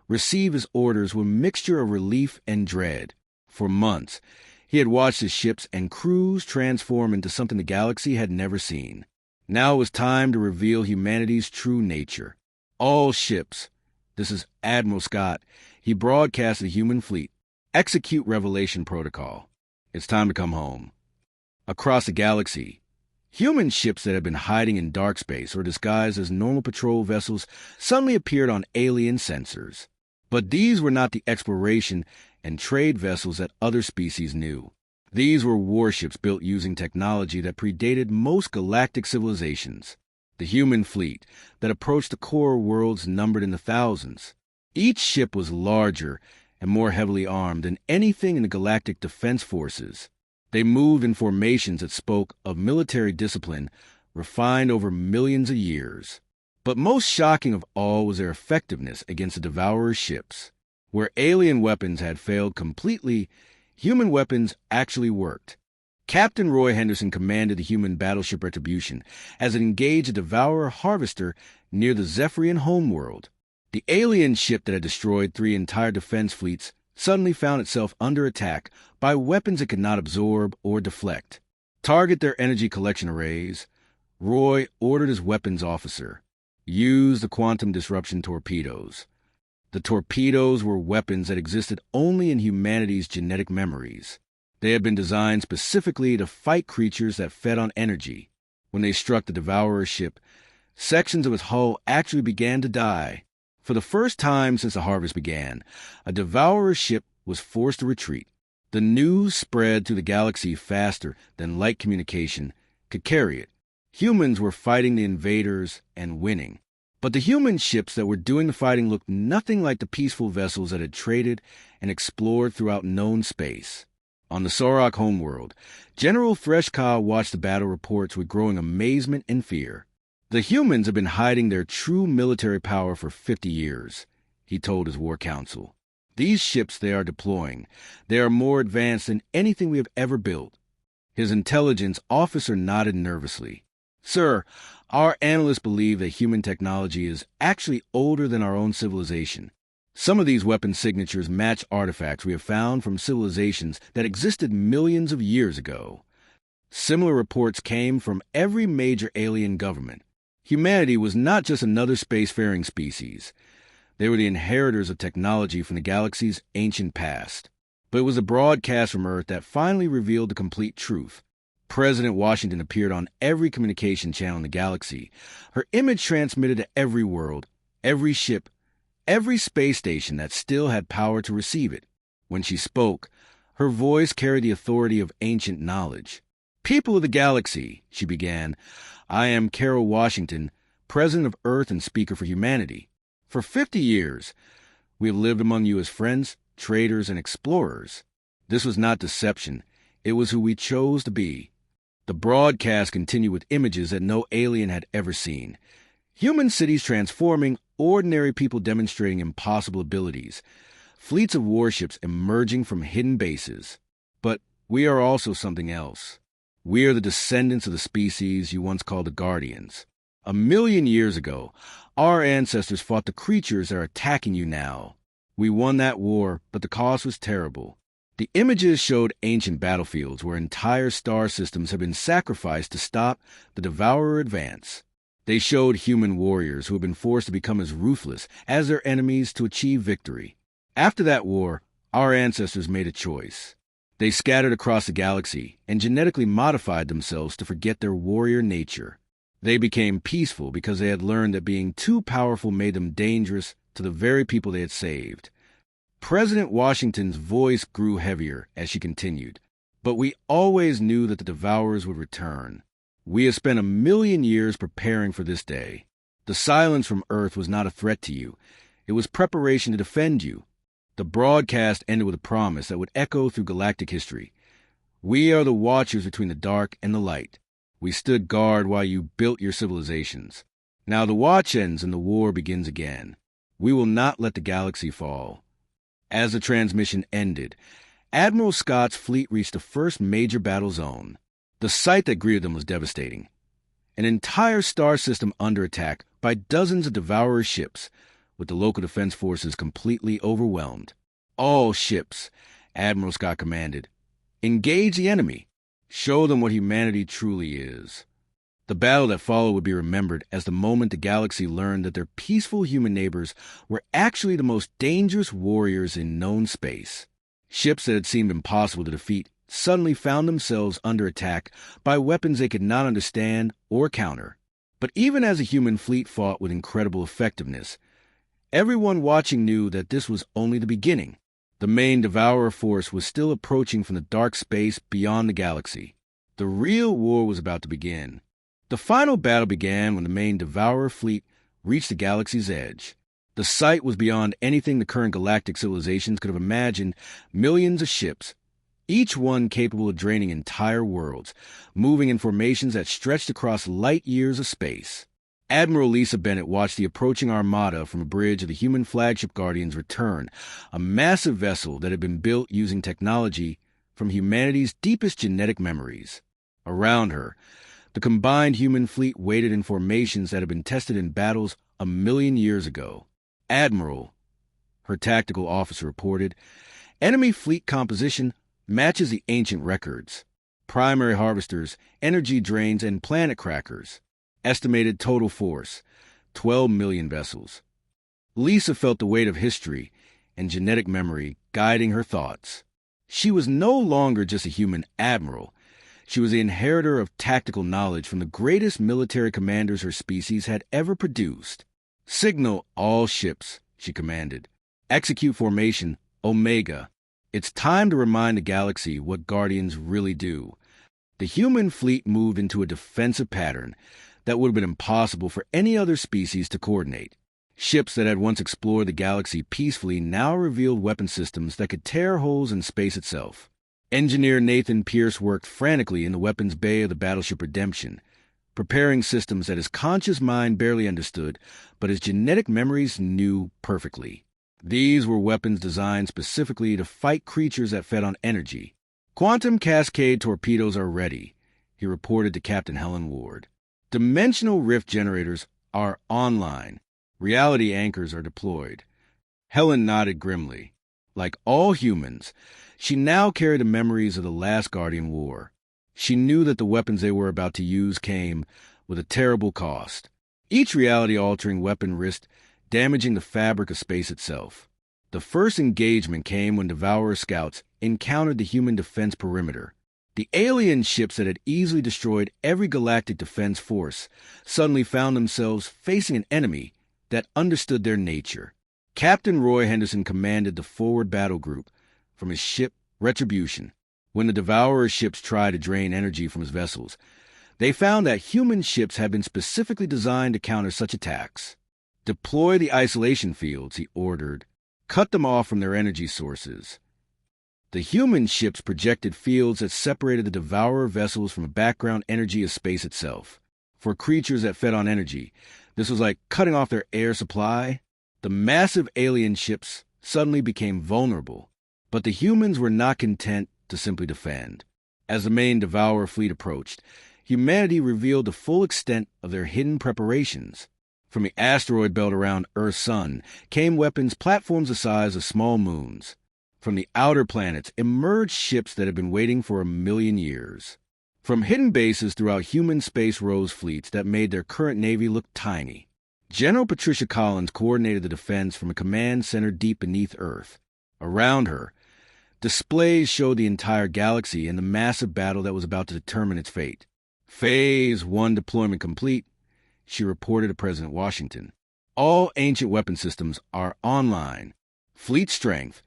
received his orders with a mixture of relief and dread. For months, he had watched his ships and crews transform into something the galaxy had never seen. Now it was time to reveal humanity's true nature. All ships, this is Admiral Scott, he broadcast the human fleet, execute Revelation Protocol. It's time to come home. Across the galaxy, human ships that had been hiding in dark space or disguised as normal patrol vessels suddenly appeared on alien sensors. But these were not the exploration and trade vessels that other species knew. These were warships built using technology that predated most galactic civilizations. The human fleet that approached the core worlds numbered in the thousands. Each ship was larger and more heavily armed than anything in the galactic defense forces. They moved in formations that spoke of military discipline refined over millions of years. But most shocking of all was their effectiveness against the Devourer's ships. Where alien weapons had failed completely, human weapons actually worked. Captain Roy Henderson commanded the human battleship Retribution as it engaged a Devourer harvester near the Zephyrian homeworld. The alien ship that had destroyed 3 entire defense fleets suddenly found itself under attack by weapons it could not absorb or deflect. Target their energy collection arrays. Roy ordered his weapons officer, use the quantum disruption torpedoes. The torpedoes were weapons that existed only in humanity's genetic memories. They had been designed specifically to fight creatures that fed on energy. When they struck the Devourer's ship, sections of its hull actually began to die. For the first time since the harvest began, a Devourer's ship was forced to retreat. The news spread through the galaxy faster than light communication could carry it. Humans were fighting the invaders and winning. But the human ships that were doing the fighting looked nothing like the peaceful vessels that had traded and explored throughout known space. On the Sorok homeworld, General Threshka watched the battle reports with growing amazement and fear. The humans have been hiding their true military power for 50 years, he told his war council. These ships they are deploying, they are more advanced than anything we have ever built. His intelligence officer nodded nervously. Sir, our analysts believe that human technology is actually older than our own civilization. Some of these weapon signatures match artifacts we have found from civilizations that existed millions of years ago. Similar reports came from every major alien government. Humanity was not just another spacefaring species. They were the inheritors of technology from the galaxy's ancient past. But it was a broadcast from Earth that finally revealed the complete truth. President Washington appeared on every communication channel in the galaxy. Her image transmitted to every world, every ship, every space station that still had power to receive it. When she spoke, her voice carried the authority of ancient knowledge. People of the galaxy, she began, I am Carol Washington, President of Earth and Speaker for Humanity. For 50 years, we have lived among you as friends, traders, and explorers. This was not deception. It was who we chose to be. The broadcast continued with images that no alien had ever seen. Human cities transforming, ordinary people demonstrating impossible abilities, fleets of warships emerging from hidden bases. But we are also something else. We are the descendants of the species you once called the Guardians. 1,000,000 years ago, our ancestors fought the creatures that are attacking you now. We won that war, but the cost was terrible. The images showed ancient battlefields where entire star systems had been sacrificed to stop the Devourer advance. They showed human warriors who had been forced to become as ruthless as their enemies to achieve victory. After that war, our ancestors made a choice. They scattered across the galaxy and genetically modified themselves to forget their warrior nature. They became peaceful because they had learned that being too powerful made them dangerous to the very people they had saved. President Washington's voice grew heavier as she continued. But we always knew that the Devourers would return. We have spent 1,000,000 years preparing for this day. The silence from Earth was not a threat to you. It was preparation to defend you. The broadcast ended with a promise that would echo through galactic history. We are the watchers between the dark and the light. We stood guard while you built your civilizations. Now the watch ends and the war begins again. We will not let the galaxy fall. As the transmission ended, Admiral Scott's fleet reached the first major battle zone. The sight that greeted them was devastating. An entire star system under attack by dozens of Devourer ships, with the local defense forces completely overwhelmed. All ships, Admiral Scott commanded, engage the enemy. Show them what humanity truly is. The battle that followed would be remembered as the moment the galaxy learned that their peaceful human neighbors were actually the most dangerous warriors in known space. Ships that had seemed impossible to defeat suddenly found themselves under attack by weapons they could not understand or counter. But even as the human fleet fought with incredible effectiveness, everyone watching knew that this was only the beginning. The main Devourer force was still approaching from the dark space beyond the galaxy. The real war was about to begin. The final battle began when the main Devourer fleet reached the galaxy's edge. The sight was beyond anything the current galactic civilizations could have imagined. Millions of ships, each one capable of draining entire worlds, moving in formations that stretched across light years of space. Admiral Lisa Bennett watched the approaching armada from a bridge of the human flagship Guardian's return, a massive vessel that had been built using technology from humanity's deepest genetic memories. Around her, the combined human fleet waited in formations that had been tested in battles 1,000,000 years ago. Admiral, her tactical officer reported, enemy fleet composition matches the ancient records. Primary harvesters, energy drains, and planet crackers. Estimated total force, 12 million vessels. Lisa felt the weight of history and genetic memory guiding her thoughts. She was no longer just a human admiral. She was the inheritor of tactical knowledge from the greatest military commanders her species had ever produced. Signal all ships, she commanded. Execute formation, Omega. It's time to remind the galaxy what Guardians really do. The human fleet moved into a defensive pattern that would have been impossible for any other species to coordinate. Ships that had once explored the galaxy peacefully now revealed weapon systems that could tear holes in space itself. Engineer Nathan Pierce worked frantically in the weapons bay of the battleship Redemption, preparing systems that his conscious mind barely understood, but his genetic memories knew perfectly. These were weapons designed specifically to fight creatures that fed on energy. Quantum Cascade torpedoes are ready, he reported to Captain Helen Ward. Dimensional rift generators are online. Reality anchors are deployed. Helen nodded grimly. Like all humans, she now carried the memories of the last Guardian War. She knew that the weapons they were about to use came with a terrible cost. Each reality-altering weapon risked damaging the fabric of space itself. The first engagement came when Devourer scouts encountered the human defense perimeter. The alien ships that had easily destroyed every galactic defense force suddenly found themselves facing an enemy that understood their nature. Captain Roy Henderson commanded the forward battle group from his ship Retribution. When the Devourer ships tried to drain energy from his vessels, they found that human ships had been specifically designed to counter such attacks. Deploy the isolation fields, he ordered. Cut them off from their energy sources. The human ships projected fields that separated the Devourer vessels from the background energy of space itself. For creatures that fed on energy, this was like cutting off their air supply. The massive alien ships suddenly became vulnerable, but the humans were not content to simply defend. As the main Devourer fleet approached, humanity revealed the full extent of their hidden preparations. From the asteroid belt around Earth's sun came weapons platforms the size of small moons. From the outer planets emerged ships that had been waiting for 1,000,000 years. From hidden bases throughout human space rose fleets that made their current navy look tiny. General Patricia Collins coordinated the defense from a command center deep beneath Earth. Around her, displays showed the entire galaxy and the massive battle that was about to determine its fate. Phase 1 deployment complete, she reported to President Washington. All ancient weapon systems are online. Fleet strength,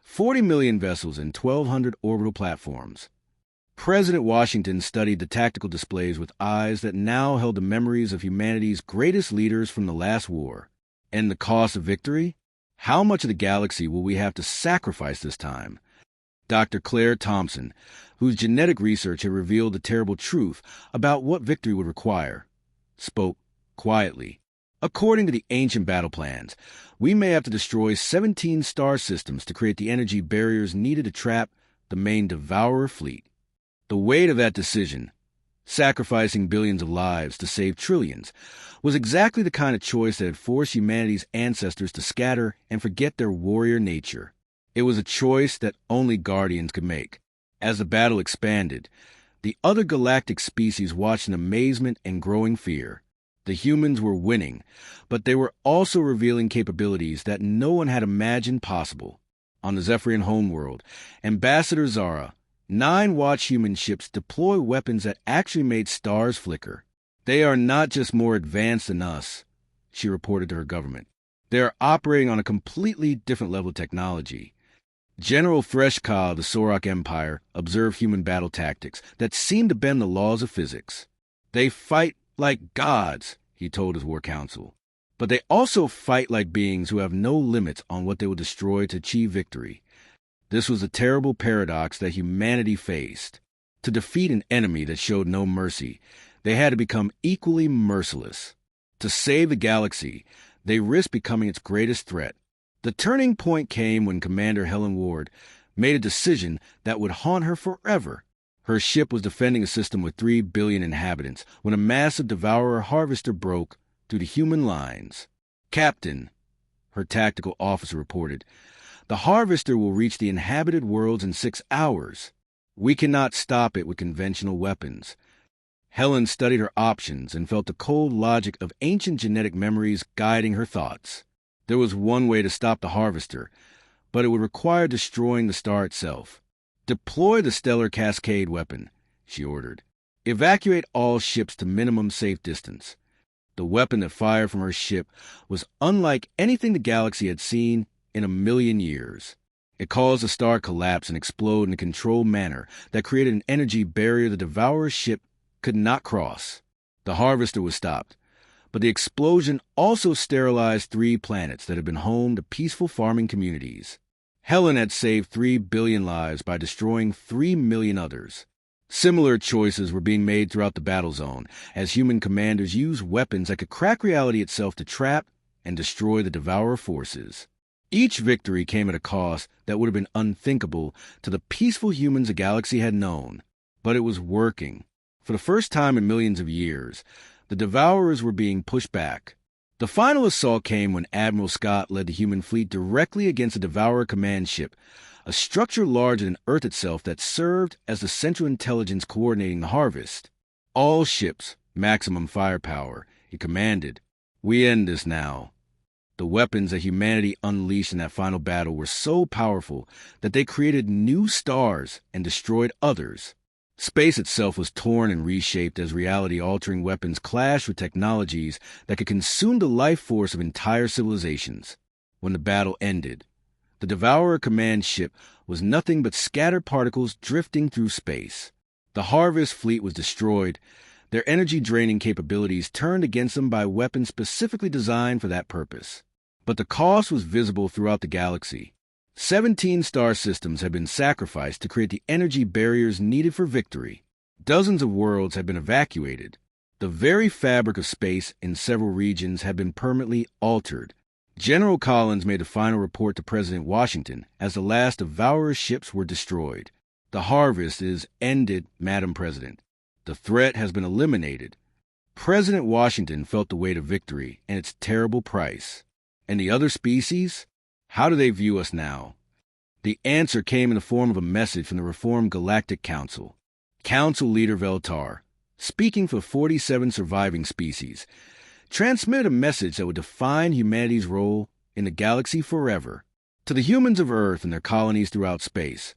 40 million vessels and 1,200 orbital platforms. President Washington studied the tactical displays with eyes that now held the memories of humanity's greatest leaders from the last war. And the cost of victory? How much of the galaxy will we have to sacrifice this time? Dr. Claire Thompson, whose genetic research had revealed the terrible truth about what victory would require, spoke quietly. According to the ancient battle plans, we may have to destroy 17 star systems to create the energy barriers needed to trap the main Devourer fleet. The weight of that decision, sacrificing billions of lives to save trillions, was exactly the kind of choice that had forced humanity's ancestors to scatter and forget their warrior nature. It was a choice that only Guardians could make. As the battle expanded, the other galactic species watched in amazement and growing fear. The humans were winning, but they were also revealing capabilities that no one had imagined possible. On the Zephyrian homeworld, Ambassador Zara, 9 watch human ships deploy weapons that actually made stars flicker. They are not just more advanced than us, she reported to her government. They are operating on a completely different level of technology. General Threshka of the Sorok Empire observed human battle tactics that seemed to bend the laws of physics. They fight like gods, he told his war council. But they also fight like beings who have no limits on what they will destroy to achieve victory. This was a terrible paradox that humanity faced. To defeat an enemy that showed no mercy, they had to become equally merciless. To save the galaxy, they risked becoming its greatest threat. The turning point came when Commander Helen Ward made a decision that would haunt her forever. Her ship was defending a system with 3 billion inhabitants when a massive devourer harvester broke through the human lines. "Captain," her tactical officer reported, "the harvester will reach the inhabited worlds in 6 hours. We cannot stop it with conventional weapons." Helen studied her options and felt the cold logic of ancient genetic memories guiding her thoughts. There was one way to stop the harvester, but it would require destroying the star itself. "Deploy the stellar cascade weapon," she ordered. "Evacuate all ships to minimum safe distance." The weapon that fired from her ship was unlike anything the galaxy had seen in a million years. It caused the star collapse and explode in a controlled manner that created an energy barrier the devourer's ship could not cross. The harvester was stopped, but the explosion also sterilized 3 planets that had been home to peaceful farming communities. Helen had saved 3 billion lives by destroying 3 million others. Similar choices were being made throughout the battle zone as human commanders used weapons that could crack reality itself to trap and destroy the devourer forces. Each victory came at a cost that would have been unthinkable to the peaceful humans the galaxy had known. But it was working. For the first time in millions of years, the devourers were being pushed back. The final assault came when Admiral Scott led the human fleet directly against a devourer command ship, a structure larger than Earth itself that served as the central intelligence coordinating the harvest. "All ships, maximum firepower," he commanded. "We end this now." The weapons that humanity unleashed in that final battle were so powerful that they created new stars and destroyed others. Space itself was torn and reshaped as reality-altering weapons clashed with technologies that could consume the life force of entire civilizations. When the battle ended, the Devourer command ship was nothing but scattered particles drifting through space. The Harvest fleet was destroyed, their energy-draining capabilities turned against them by weapons specifically designed for that purpose. But the cost was visible throughout the galaxy. 17 star systems had been sacrificed to create the energy barriers needed for victory. Dozens of worlds had been evacuated. The very fabric of space in several regions had been permanently altered. General Collins made a final report to President Washington as the last Devourer ships were destroyed. "The harvest is ended, Madam President. The threat has been eliminated." President Washington felt the weight of victory and its terrible price. And the other species? How do they view us now? The answer came in the form of a message from the reformed Galactic Council. Council leader Veltar, speaking for 47 surviving species, transmitted a message that would define humanity's role in the galaxy forever. "To the humans of Earth and their colonies throughout space,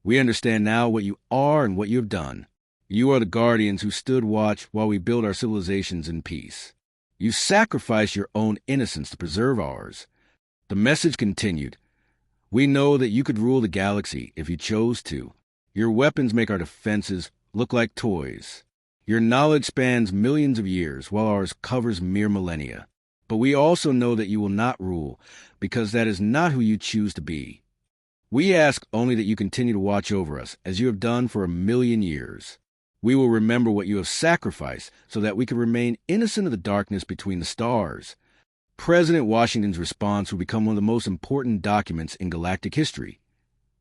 we understand now what you are and what you have done. You are the guardians who stood watch while we built our civilizations in peace. You sacrificed your own innocence to preserve ours." The message continued. "We know that you could rule the galaxy if you chose to. Your weapons make our defenses look like toys. Your knowledge spans millions of years, while ours covers mere millennia. But we also know that you will not rule, because that is not who you choose to be. We ask only that you continue to watch over us, as you have done for 1,000,000 years. We will remember what you have sacrificed, so that we can remain innocent of the darkness between the stars." President Washington's response will become one of the most important documents in galactic history.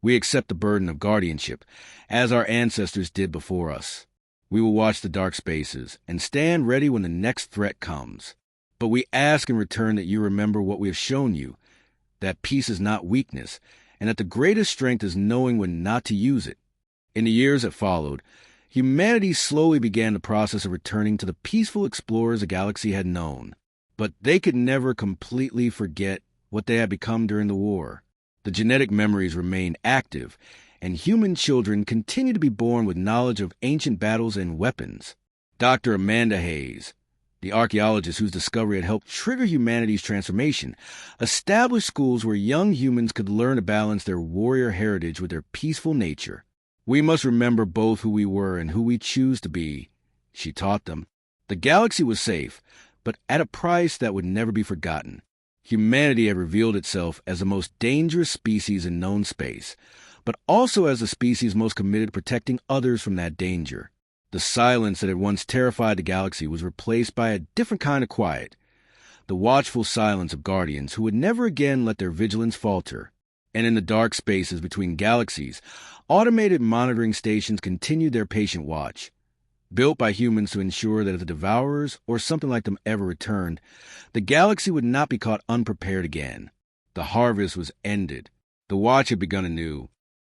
"We accept the burden of guardianship, as our ancestors did before us. We will watch the dark spaces and stand ready when the next threat comes. But we ask in return that you remember what we have shown you, that peace is not weakness, and that the greatest strength is knowing when not to use it." In the years that followed, humanity slowly began the process of returning to the peaceful explorers the galaxy had known. But they could never completely forget what they had become during the war. The genetic memories remained active, and human children continued to be born with knowledge of ancient battles and weapons. Dr. Amanda Hayes, the archaeologist whose discovery had helped trigger humanity's transformation, established schools where young humans could learn to balance their warrior heritage with their peaceful nature. "We must remember both who we were and who we choose to be," she taught them. The galaxy was safe, but at a price that would never be forgotten. Humanity had revealed itself as the most dangerous species in known space, but also as the species most committed to protecting others from that danger. The silence that had once terrified the galaxy was replaced by a different kind of quiet, the watchful silence of guardians who would never again let their vigilance falter. And in the dark spaces between galaxies, automated monitoring stations continued their patient watch. Built by humans to ensure that if the Devourers or something like them ever returned, the galaxy would not be caught unprepared again. The harvest was ended. The watch had begun anew,